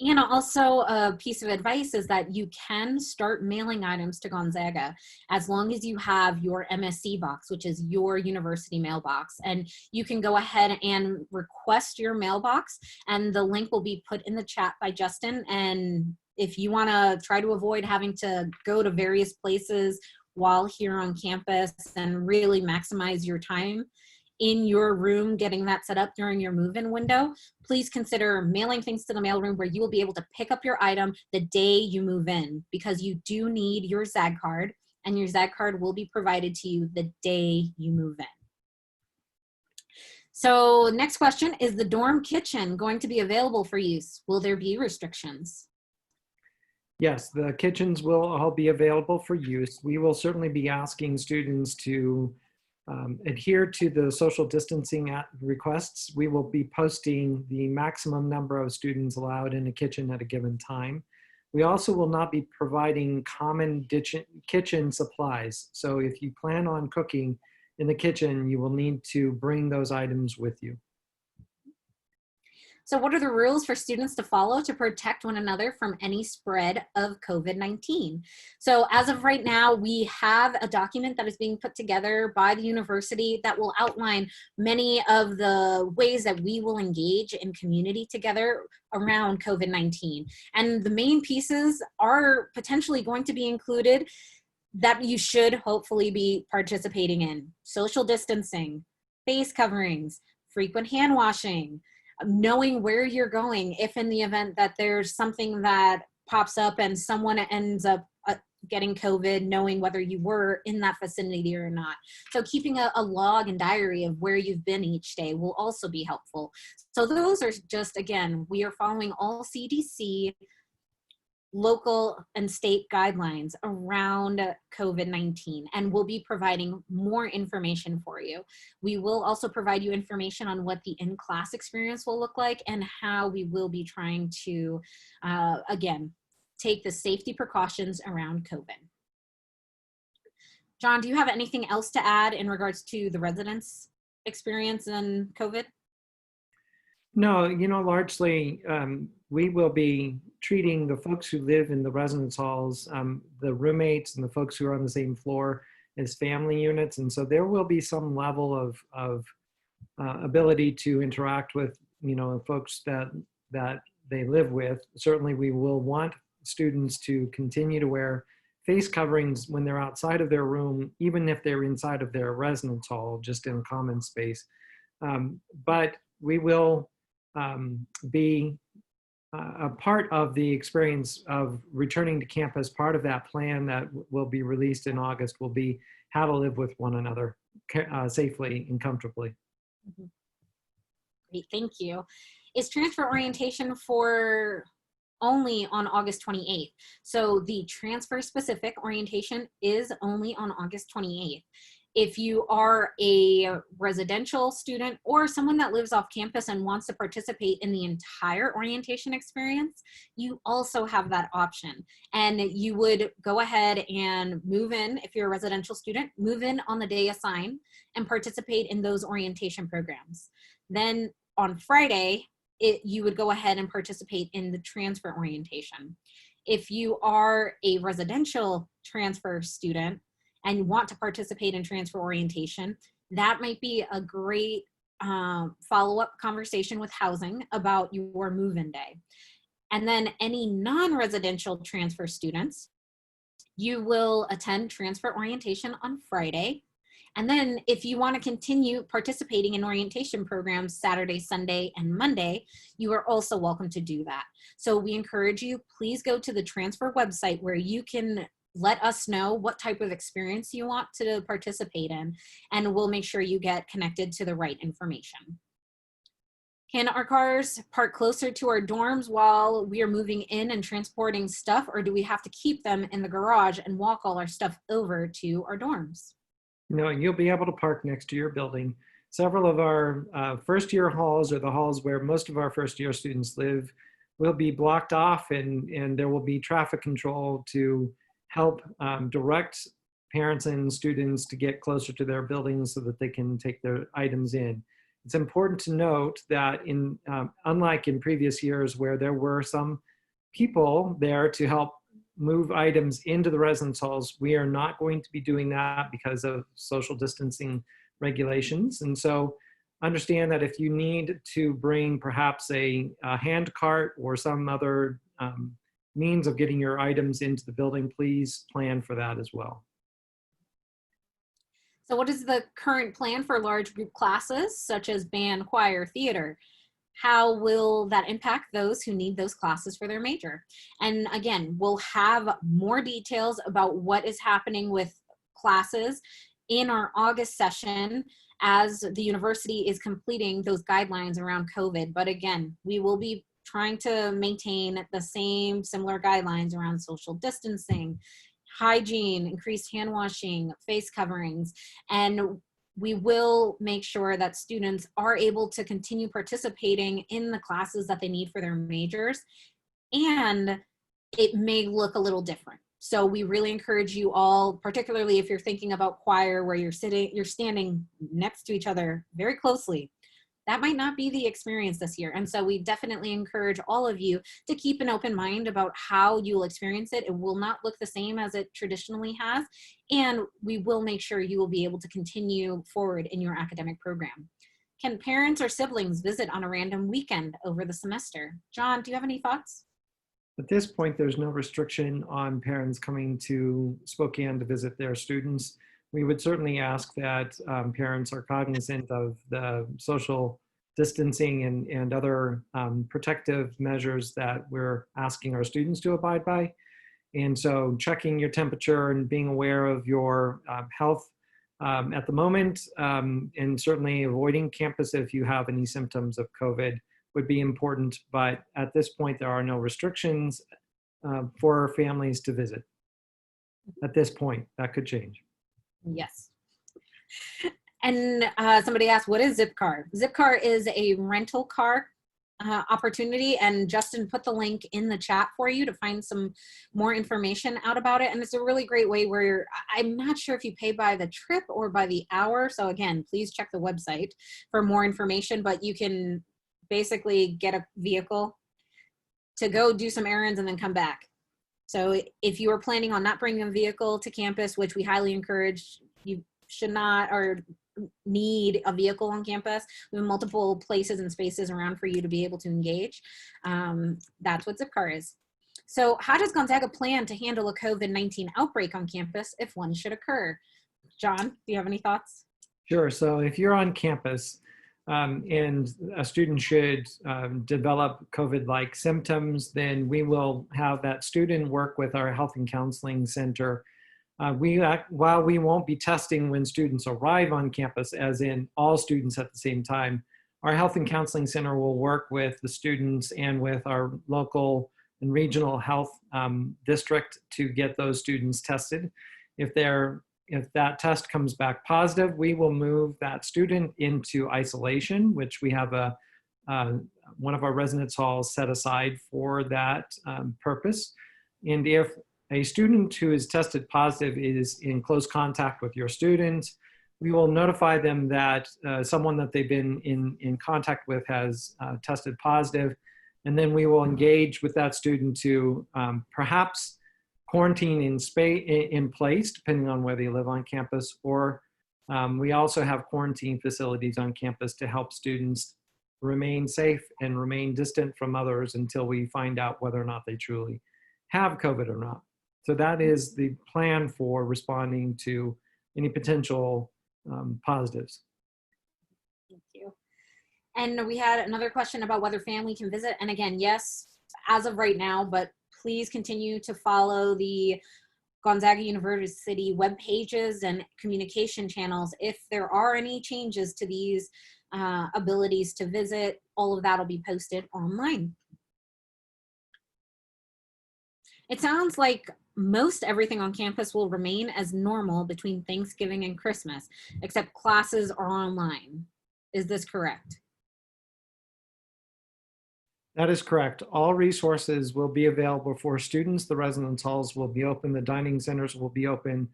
And also a piece of advice is that you can start mailing items to Gonzaga as long as you have your MSC box, which is your university mailbox. And you can go ahead and request your mailbox, and the link will be put in the chat by Justin. And if you want to try to avoid having to go to various places while here on campus and really maximize your time in your room, getting that set up during your move-in window, please consider mailing things to the mailroom where you will be able to pick up your item the day you move in, because you do need your ZAG card, and your ZAG card will be provided to you the day you move in. So next question, is the dorm kitchen going to be available for use? Will there be restrictions?
Yes, the kitchens will all be available for use. We will certainly be asking students to adhere to the social distancing requests. We will be posting the maximum number of students allowed in a kitchen at a given time. We also will not be providing common kitchen supplies. So if you plan on cooking in the kitchen, you will need to bring those items with you.
So what are the rules for students to follow to protect one another from any spread of COVID-19? So as of right now, we have a document that is being put together by the university that will outline many of the ways that we will engage in community together around COVID-19. And the main pieces are potentially going to be included that you should hopefully be participating in: social distancing, face coverings, frequent hand washing, knowing where you're going if in the event that there's something that pops up and someone ends up getting COVID, knowing whether you were in that vicinity or not. So keeping a log and diary of where you've been each day will also be helpful. So those are just, again, we are following all CDC, local and state guidelines around COVID-19, and we'll be providing more information for you. We will also provide you information on what the in-class experience will look like and how we will be trying to, again, take the safety precautions around COVID. John, do you have anything else to add in regards to the residents' experience in COVID?
No, you know, largely we will be treating the folks who live in the residence halls, the roommates and the folks who are on the same floor as family units. And so there will be some level of ability to interact with, you know, folks that they live with. Certainly we will want students to continue to wear face coverings when they're outside of their room, even if they're inside of their residence hall, just in a common space. But we will be a part of the experience of returning to campus. Part of that plan that will be released in August will be how to live with one another safely and comfortably.
Great, thank you. Is transfer orientation for only on August 28th? So the transfer specific orientation is only on August 28th. If you are a residential student or someone that lives off campus and wants to participate in the entire orientation experience, you also have that option. And you would go ahead and move in, if you're a residential student, move in on the day assigned and participate in those orientation programs. Then on Friday, you would go ahead and participate in the transfer orientation. If you are a residential transfer student and want to participate in transfer orientation, that might be a great follow-up conversation with housing about your move-in day. And then any non-residential transfer students, you will attend transfer orientation on Friday. And then if you want to continue participating in orientation programs Saturday, Sunday, and Monday, you are also welcome to do that. So we encourage you, please go to the transfer website where you can let us know what type of experience you want to participate in, and we'll make sure you get connected to the right information. Can our cars park closer to our dorms while we are moving in and transporting stuff, or do we have to keep them in the garage and walk all our stuff over to our dorms?
No, you'll be able to park next to your building. Several of our first year halls, or the halls where most of our first year students live, will be blocked off, and there will be traffic control to help direct parents and students to get closer to their buildings so that they can take their items in. It's important to note that unlike in previous years where there were some people there to help move items into the residence halls, we are not going to be doing that because of social distancing regulations. And so understand that if you need to bring perhaps a hand cart or some other means of getting your items into the building, please plan for that as well.
So what is the current plan for large group classes such as band, choir, theater? How will that impact those who need those classes for their major? And again, we'll have more details about what is happening with classes in our August session as the university is completing those guidelines around COVID. But again, we will be trying to maintain the similar guidelines around social distancing, hygiene, increased hand washing, face coverings, and we will make sure that students are able to continue participating in the classes that they need for their majors, and it may look a little different. So we really encourage you all, particularly if you're thinking about choir where you're standing next to each other very closely, that might not be the experience this year. And so we definitely encourage all of you to keep an open mind about how you'll experience it. It will not look the same as it traditionally has. And we will make sure you will be able to continue forward in your academic program. Can parents or siblings visit on a random weekend over the semester? John, do you have any thoughts?
At this point, there's no restriction on parents coming to Spokane to visit their students. We would certainly ask that parents are cognizant of the social distancing and other protective measures that we're asking our students to abide by. And so checking your temperature and being aware of your health at the moment, and certainly avoiding campus if you have any symptoms of COVID would be important. But at this point, there are no restrictions for families to visit. At this point, that could change.
Yes. And somebody asked, what is Zipcar? Zipcar is a rental car opportunity, and Justin put the link in the chat for you to find some more information out about it. And it's a really great way where I'm not sure if you pay by the trip or by the hour. So again, please check the website for more information, but you can basically get a vehicle to go do some errands and then come back. So if you are planning on not bringing a vehicle to campus, which we highly encourage, you should not or need a vehicle on campus. We have multiple places and spaces around for you to be able to engage. That's what Zipcar is. So how does Gonzaga plan to handle a COVID-19 outbreak on campus if one should occur? John, do you have any thoughts?
Sure. So if you're on campus and a student should develop COVID-like symptoms, then we will have that student work with our health and counseling center. While we won't be testing when students arrive on campus, as in all students at the same time, our health and counseling center will work with the students and with our local and regional health district to get those students tested. If that test comes back positive, we will move that student into isolation, which we have one of our residence halls set aside for that purpose. And if a student who is tested positive is in close contact with your student, we will notify them that someone that they've been in contact with has tested positive, and then we will engage with that student to perhaps quarantine in place, depending on whether you live on campus, or we also have quarantine facilities on campus to help students remain safe and remain distant from others until we find out whether or not they truly have COVID or not. So that is the plan for responding to any potential positives.
Thank you. And we had another question about whether family can visit. And again, yes, as of right now, but please continue to follow the Gonzaga University web pages and communication channels. If there are any changes to these abilities to visit, all of that will be posted online. It sounds like most everything on campus will remain as normal between Thanksgiving and Christmas, except classes are online. Is this correct?
That is correct. All resources will be available for students. The residence halls will be open. The dining centers will be open.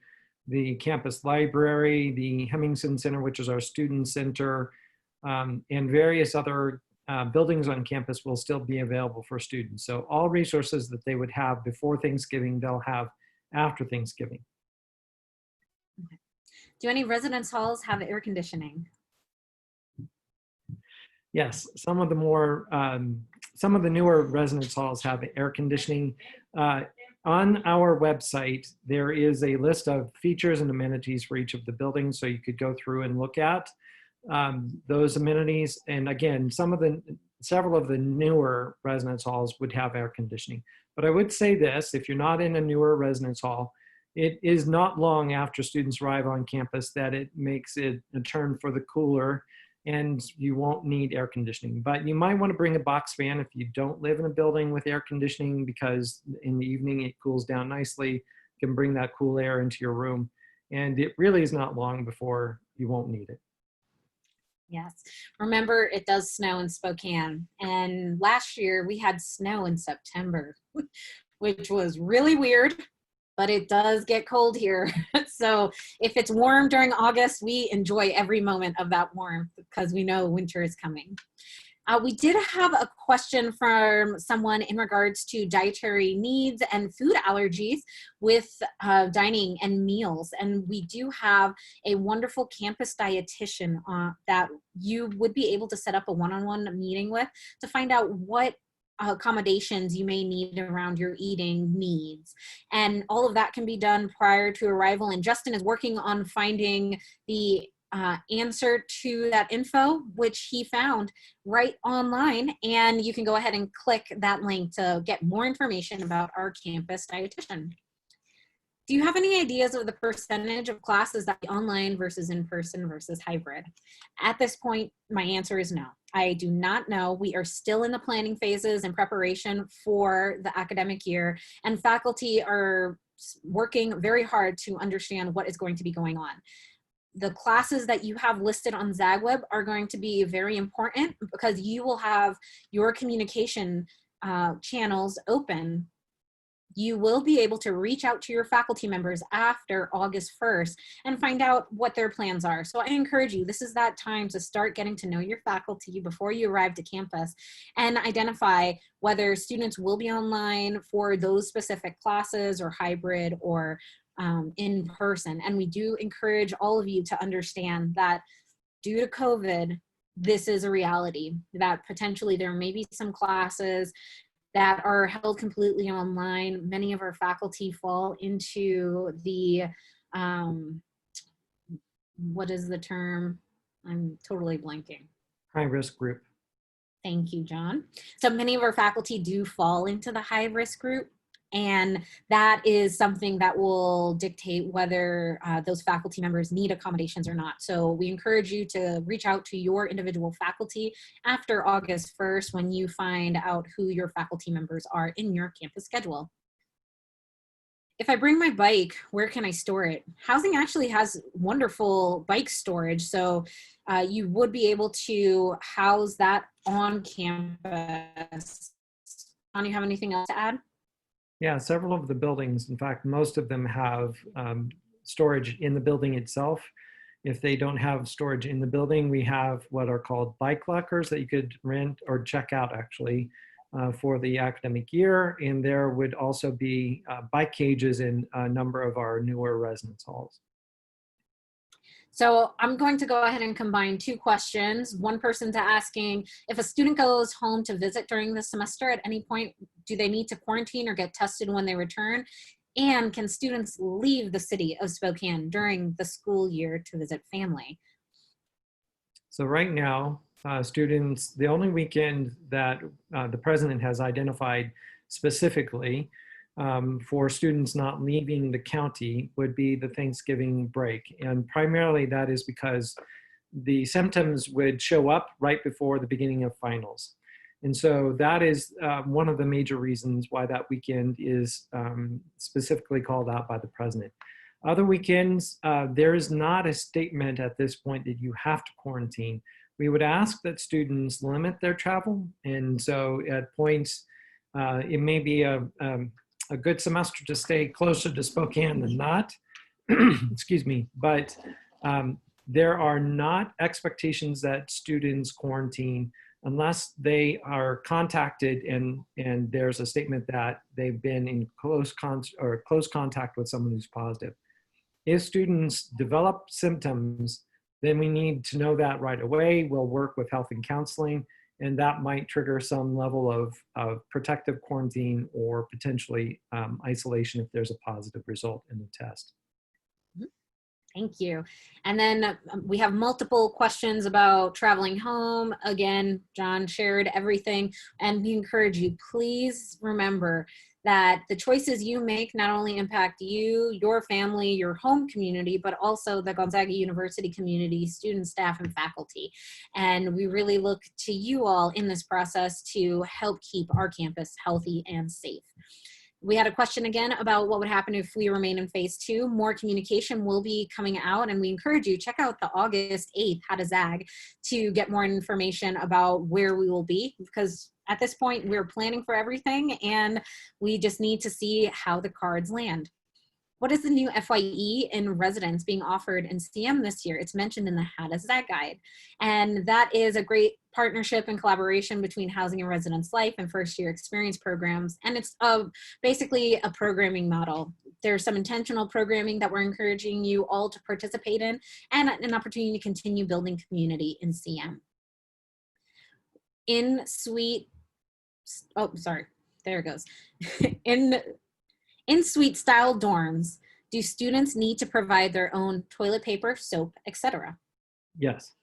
The campus library, the Hemmingson Center, which is our student center, and various other buildings on campus will still be available for students. So all resources that they would have before Thanksgiving, they'll have after Thanksgiving.
Okay. Do any residence halls have air conditioning?
Yes, some of the newer residence halls have air conditioning. On our website, there is a list of features and amenities for each of the buildings, so you could go through and look at those amenities. And again, several of the newer residence halls would have air conditioning. But I would say this, if you're not in a newer residence hall, it is not long after students arrive on campus that it makes it a turn for the cooler, and you won't need air conditioning. But you might want to bring a box fan if you don't live in a building with air conditioning, because in the evening it cools down nicely. You can bring that cool air into your room, and it really is not long before you won't need it.
Yes. Remember, it does snow in Spokane. And last year we had snow in September, which was really weird, but it does get cold here. So if it's warm during August, we enjoy every moment of that warmth because we know winter is coming. We did have a question from someone in regards to dietary needs and food allergies with dining and meals. And we do have a wonderful campus dietitian that you would be able to set up a one-on-one meeting with to find out what accommodations you may need around your eating needs. And all of that can be done prior to arrival. And Justin is working on finding the answer to that info, which he found right online. And you can go ahead and click that link to get more information about our campus dietitian. Do you have any ideas of the percentage of classes that be online versus in-person versus hybrid? At this point, my answer is no. I do not know. We are still in the planning phases and preparation for the academic year, and faculty are working very hard to understand what is going to be going on. The classes that you have listed on ZagWeb are going to be very important because you will have your communication channels open. You will be able to reach out to your faculty members after August 1st and find out what their plans are. So I encourage you, this is that time to start getting to know your faculty before you arrive to campus and identify whether students will be online for those specific classes or hybrid or in person. And we do encourage all of you to understand that due to COVID, this is a reality, that potentially there may be some classes that are held completely online. Many of our faculty fall into the, what is the term? I'm totally blanking.
High risk group.
Thank you, John. So many of our faculty do fall into the high risk group, and that is something that will dictate whether those faculty members need accommodations or not. So we encourage you to reach out to your individual faculty after August 1st when you find out who your faculty members are in your campus schedule. If I bring my bike, where can I store it? Housing actually has wonderful bike storage, so you would be able to house that on campus. Don, you have anything else to add?
Yeah, several of the buildings, in fact, most of them have storage in the building itself. If they don't have storage in the building, we have what are called bike lockers that you could rent or check out actually for the academic year. And there would also be bike cages in a number of our newer residence halls.
So I'm going to go ahead and combine two questions. One person's asking, if a student goes home to visit during the semester, at any point, do they need to quarantine or get tested when they return? And can students leave the city of Spokane during the school year to visit family?
So right now, students, the only weekend that the president has identified specifically for students not leaving the county would be the Thanksgiving break. And primarily that is because the symptoms would show up right before the beginning of finals. And so that is one of the major reasons why that weekend is specifically called out by the president. Other weekends, there is not a statement at this point that you have to quarantine. We would ask that students limit their travel. And so at points, it may be a good semester to stay closer to Spokane than not, excuse me, but there are not expectations that students quarantine unless they are contacted and there's a statement that they've been in close contact with someone who's positive. If students develop symptoms, then we need to know that right away. We'll work with health and counseling, and that might trigger some level of protective quarantine or potentially isolation if there's a positive result in the test.
Thank you. And then we have multiple questions about traveling home. Again, John shared everything, and we encourage you, please remember that the choices you make not only impact you, your family, your home community, but also the Gonzaga University community, students, staff, and faculty. And we really look to you all in this process to help keep our campus healthy and safe. We had a question again about what would happen if we remain in phase 2. More communication will be coming out, and we encourage you, check out the August 8th How to Zag to get more information about where we will be, because at this point we're planning for everything and we just need to see how the cards land. What is the new FYE in residence being offered in CM this year? It's mentioned in the How to Zag guide. And that is a great partnership and collaboration between Housing and Residence Life and first year experience programs. And it's basically a programming model. There's some intentional programming that we're encouraging you all to participate in, and an opportunity to continue building community in CM. In-suite style dorms, do students need to provide their own toilet paper, soap, etc.?
Yes.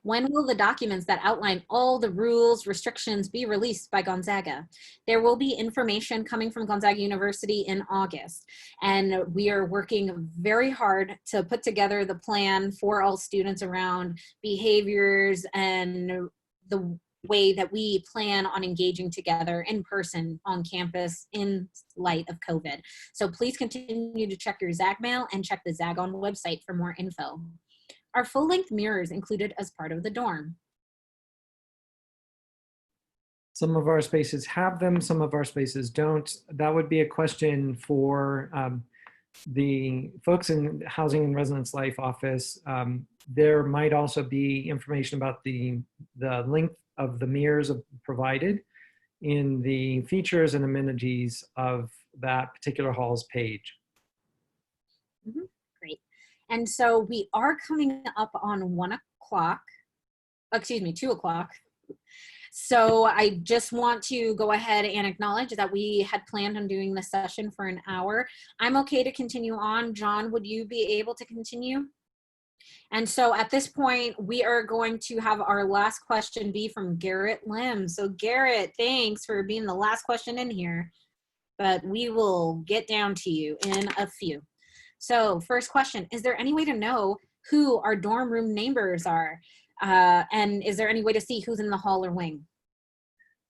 When will the documents that outline all the rules, restrictions be released by Gonzaga? There will be information coming from Gonzaga University in August, and we are working very hard to put together the plan for all students around behaviors and the way that we plan on engaging together in person on campus in light of COVID. So please continue to check your Zag mail and check the Zag On website for more info. Are full-length mirrors included as part of the dorm?
Some of our spaces have them, some of our spaces don't. That would be a question for the folks in Housing and Residence Life office. There might also be information about the length of the mirrors provided in the features and amenities of that particular hall's page.
Mm-hmm. Great. And so we are coming up on 2 o'clock. So I just want to go ahead and acknowledge that we had planned on doing this session for an hour. I'm okay to continue on. John, would you be able to continue? And so at this point, we are going to have our last question be from Garrett Lim. So Garrett, thanks for being the last question in here, but we will get down to you in a few. So first question, is there any way to know who our dorm room neighbors are? And is there any way to see who's in the hall or wing?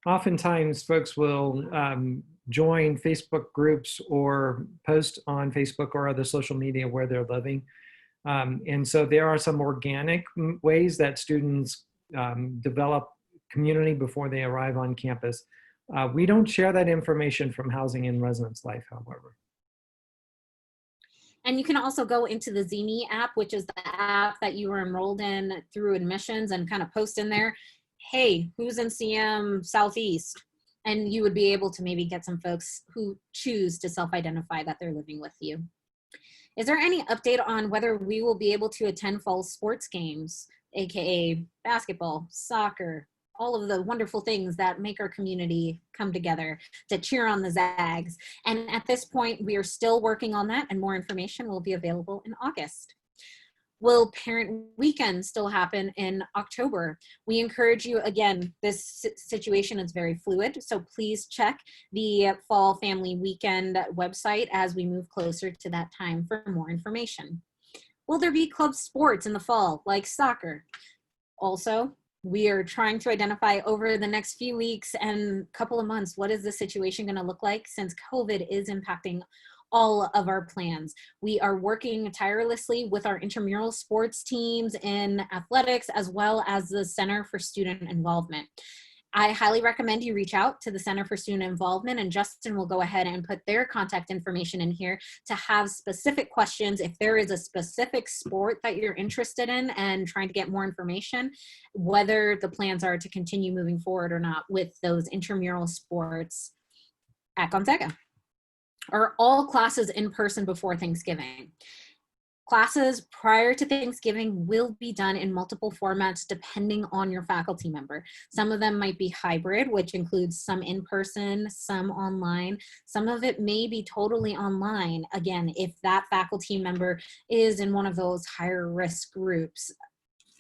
Oftentimes, folks will join Facebook groups or post on Facebook or other social media where they're living. And so there are some organic ways that students develop community before they arrive on campus. We don't share that information from Housing and Residence Life, however.
And you can also go into the Zini app, which is the app that you were enrolled in through admissions, and kind of post in there, hey, who's in CM Southeast? And you would be able to maybe get some folks who choose to self-identify that they're living with you. Is there any update on whether we will be able to attend fall sports games, AKA basketball, soccer, all of the wonderful things that make our community come together to cheer on the Zags? And at this point, we are still working on that, and more information will be available in August. Will Parent Weekend still happen in October? We encourage you, again, this situation is very fluid, so please check the Fall Family Weekend website as we move closer to that time for more information. Will there be club sports in the fall, like soccer? Also, we are trying to identify over the next few weeks and couple of months, what is the situation going to look like, since COVID is impacting all of our plans. We are working tirelessly with our intramural sports teams in athletics, as well as the Center for Student Involvement. I highly recommend you reach out to the Center for Student Involvement, and Justin will go ahead and put their contact information in here to have specific questions. If there is a specific sport that you're interested in and trying to get more information, whether the plans are to continue moving forward or not with those intramural sports at Gonzaga. Are all classes in person before Thanksgiving? Classes prior to Thanksgiving will be done in multiple formats depending on your faculty member. Some of them might be hybrid, which includes some in person, some online. Some of it may be totally online. Again, if that faculty member is in one of those higher risk groups,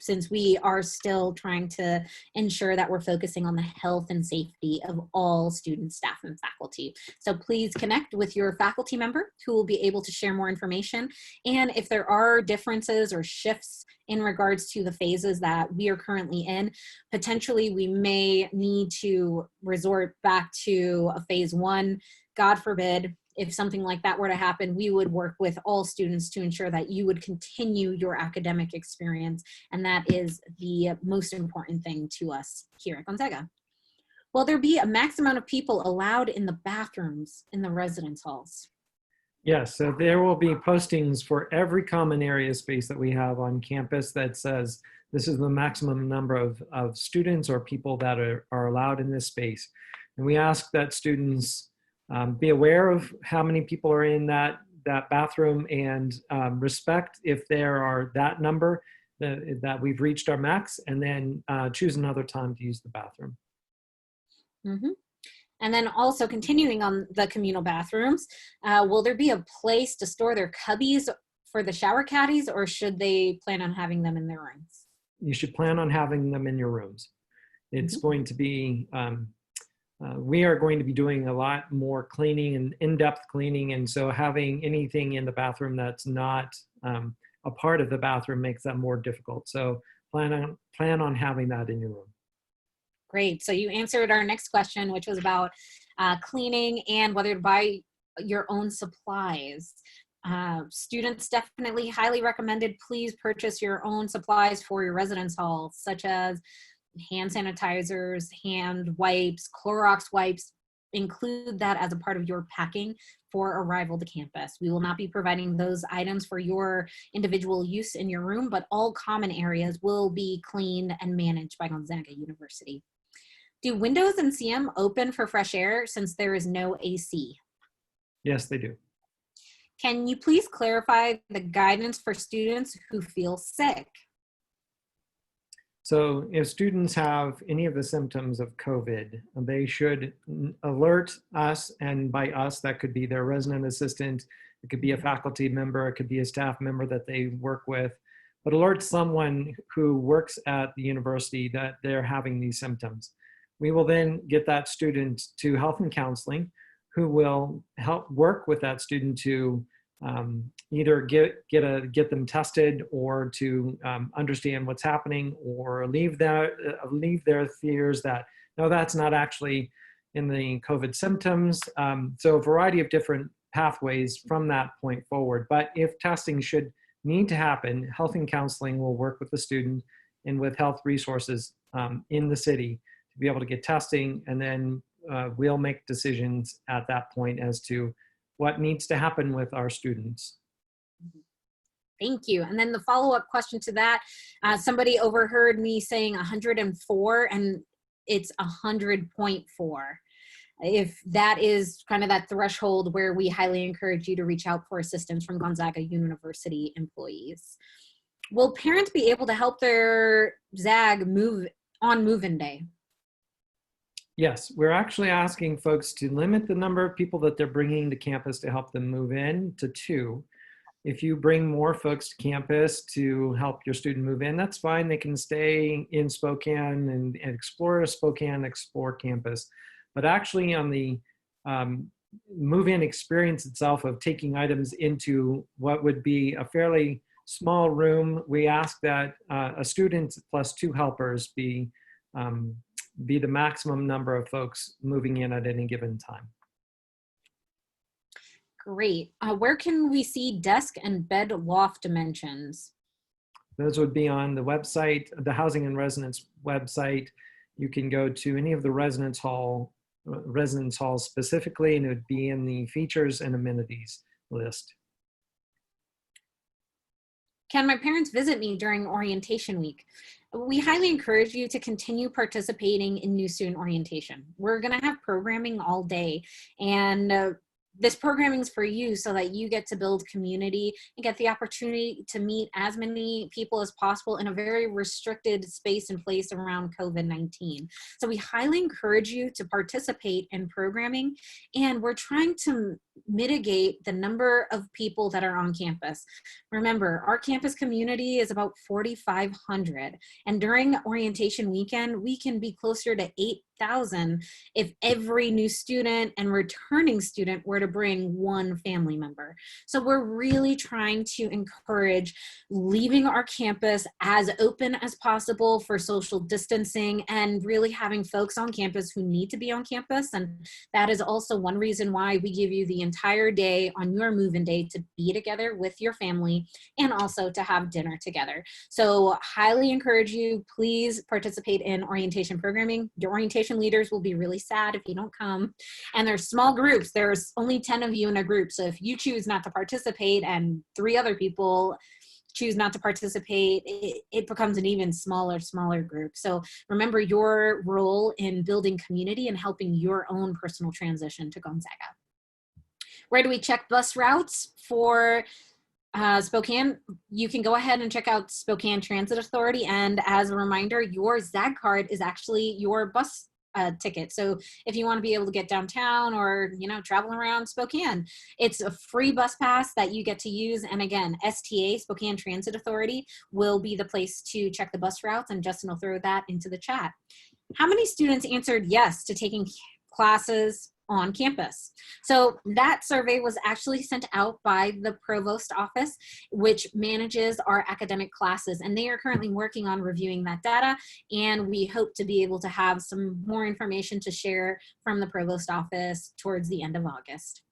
since we are still trying to ensure that we're focusing on the health and safety of all students, staff, and faculty. So please connect with your faculty member who will be able to share more information. And if there are differences or shifts in regards to the phases that we are currently in, potentially we may need to resort back to a phase 1. God forbid, if something like that were to happen, we would work with all students to ensure that you would continue your academic experience. And that is the most important thing to us here at Gonzaga. Will there be a max amount of people allowed in the bathrooms in the residence halls?
Yes, so there will be postings for every common area space that we have on campus that says this is the maximum number of students or people that are allowed in this space. And we ask that students be aware of how many people are in that bathroom, and respect if there are that number that we've reached our max, and then choose another time to use the bathroom.
Mm-hmm. And then also continuing on the communal bathrooms, will there be a place to store their cubbies for the shower caddies, or should they plan on having them in their rooms?
You should plan on having them in your rooms. It's going to be, we are going to be doing a lot more cleaning and in-depth cleaning, and so having anything in the bathroom that's not a part of the bathroom makes that more difficult. So plan on having that in your room.
Great. So you answered our next question, which was about cleaning and whether to buy your own supplies. Students definitely highly recommended, please purchase your own supplies for your residence hall, such as hand sanitizers, hand wipes, Clorox wipes. Include that as a part of your packing for arrival to campus. We will not be providing those items for your individual use in your room, but all common areas will be cleaned and managed by Gonzaga University. Do windows in CM open for fresh air since there is no AC?
Yes, they do.
Can you please clarify the guidance for students who feel sick?
So if students have any of the symptoms of COVID, they should alert us, and by us, that could be their resident assistant, it could be a faculty member, it could be a staff member that they work with, but alert someone who works at the university that they're having these symptoms. We will then get that student to health and counseling, who will help work with that student to either get them tested, or to understand what's happening, or leave their fears that, no, that's not actually in the COVID symptoms. So a variety of different pathways from that point forward. But if testing should need to happen, health and counseling will work with the student and with health resources in the city to be able to get testing, and then we'll make decisions at that point as to what needs to happen with our students.
Thank you. And then the follow-up question to that, somebody overheard me saying 104, and it's 100.4. If that is kind of that threshold where we highly encourage you to reach out for assistance from Gonzaga University employees. Will parents be able to help their ZAG move on move-in day?
Yes, we're actually asking folks to limit the number of people that they're bringing to campus to help them move in to 2. If you bring more folks to campus to help your student move in, that's fine. They can stay in Spokane and explore Spokane, explore campus. But actually on the move-in experience itself of taking items into what would be a fairly small room, we ask that a student plus 2 helpers be the maximum number of folks moving in at any given time.
Great. Where can we see desk and bed loft dimensions?
Those would be on the website, the Housing and Residence website. You can go to any of the residence halls specifically, and it would be in the features and amenities list.
Can my parents visit me during orientation week? We highly encourage you to continue participating in new student orientation. We're going to have programming all day, and this programming is for you so that you get to build community and get the opportunity to meet as many people as possible in a very restricted space and place around COVID-19. So we highly encourage you to participate in programming, and we're trying to mitigate the number of people that are on campus. Remember, our campus community is about 4,500, and during orientation weekend, we can be closer to 8,000 if every new student and returning student were to bring one family member. So we're really trying to encourage leaving our campus as open as possible for social distancing, and really having folks on campus who need to be on campus. And that is also one reason why we give you the entire day on your move-in day to be together with your family, and also to have dinner together. So highly encourage you, please participate in orientation programming. Your orientation leaders will be really sad if you don't come. And there's small groups. There's only 10 of you in a group. So if you choose not to participate and 3 other people choose not to participate, it becomes an even smaller group. So remember your role in building community and helping your own personal transition to Gonzaga. Where do we check bus routes for Spokane? You can go ahead and check out Spokane Transit Authority. And as a reminder, your ZAG card is actually your bus ticket. So if you want to be able to get downtown or, travel around Spokane, it's a free bus pass that you get to use. And again, STA, Spokane Transit Authority, will be the place to check the bus routes, and Justin will throw that into the chat. How many students answered yes to taking classes on campus? So that survey was actually sent out by the provost office, which manages our academic classes, and they are currently working on reviewing that data, and we hope to be able to have some more information to share from the provost office towards the end of August.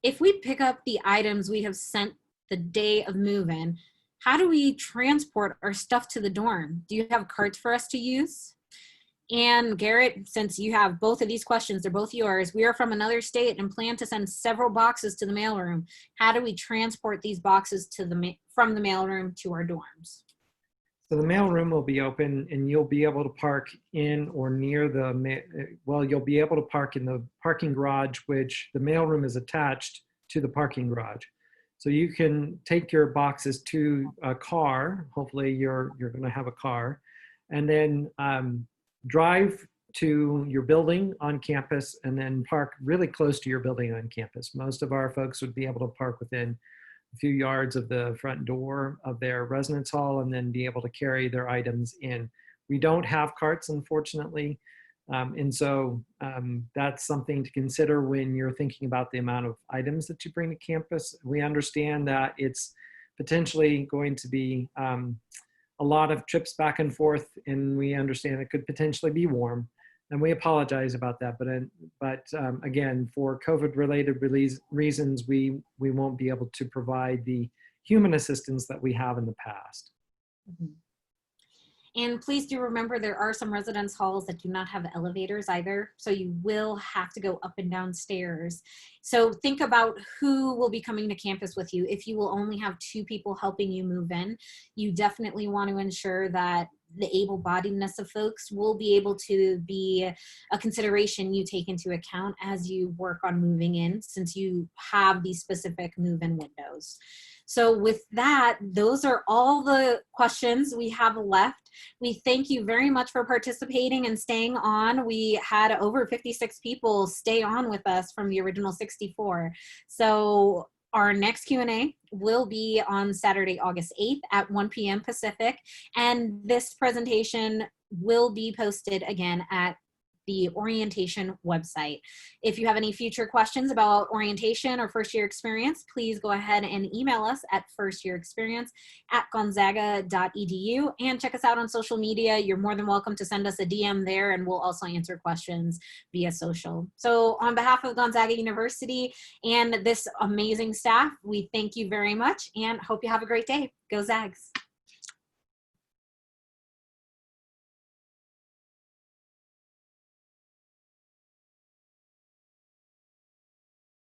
If we pick up the items we have sent the day of move-in, how do we transport our stuff to the dorm? Do you have carts for us to use? And Garrett, since you have both of these questions, they're both yours. We are from another state and plan to send several boxes to the mailroom. How do we transport these boxes to from the mailroom to our dorms?
So the mailroom will be open, and you'll be able to park in or near you'll be able to park in the parking garage, which the mailroom is attached to the parking garage. So you can take your boxes to a car. Hopefully you're going to have a car. and then drive to your building on campus and then park really close to your building on campus. Most of our folks would be able to park within a few yards of the front door of their residence hall and then be able to carry their items in. We don't have carts, unfortunately. And so that's something to consider when you're thinking about the amount of items that you bring to campus. We understand that it's potentially going to be a lot of trips back and forth, and we understand it could potentially be warm. And we apologize about that, but again, for COVID-related reasons, we won't be able to provide the human assistance that we have in the past.
Mm-hmm. And please do remember there are some residence halls that do not have elevators either, so you will have to go up and down stairs. So think about who will be coming to campus with you. If you will only have 2 people helping you move in, you definitely want to ensure that the able-bodiedness of folks will be able to be a consideration you take into account as you work on moving in, since you have these specific move-in windows. So with that, those are all the questions we have left. We thank you very much for participating and staying on. We had over 56 people stay on with us from the original 64. So our next Q&A will be on Saturday, August 8th at 1 p.m. Pacific. And this presentation will be posted again at the orientation website. If you have any future questions orientation or first year experience, please go ahead and email us at firstyearexperience@gonzaga.edu and check us out on social media. You're more than welcome to send us a DM there, and we'll also answer questions via social. So on behalf of Gonzaga University and this amazing staff, we thank you very much and hope you have a great day. Go Zags!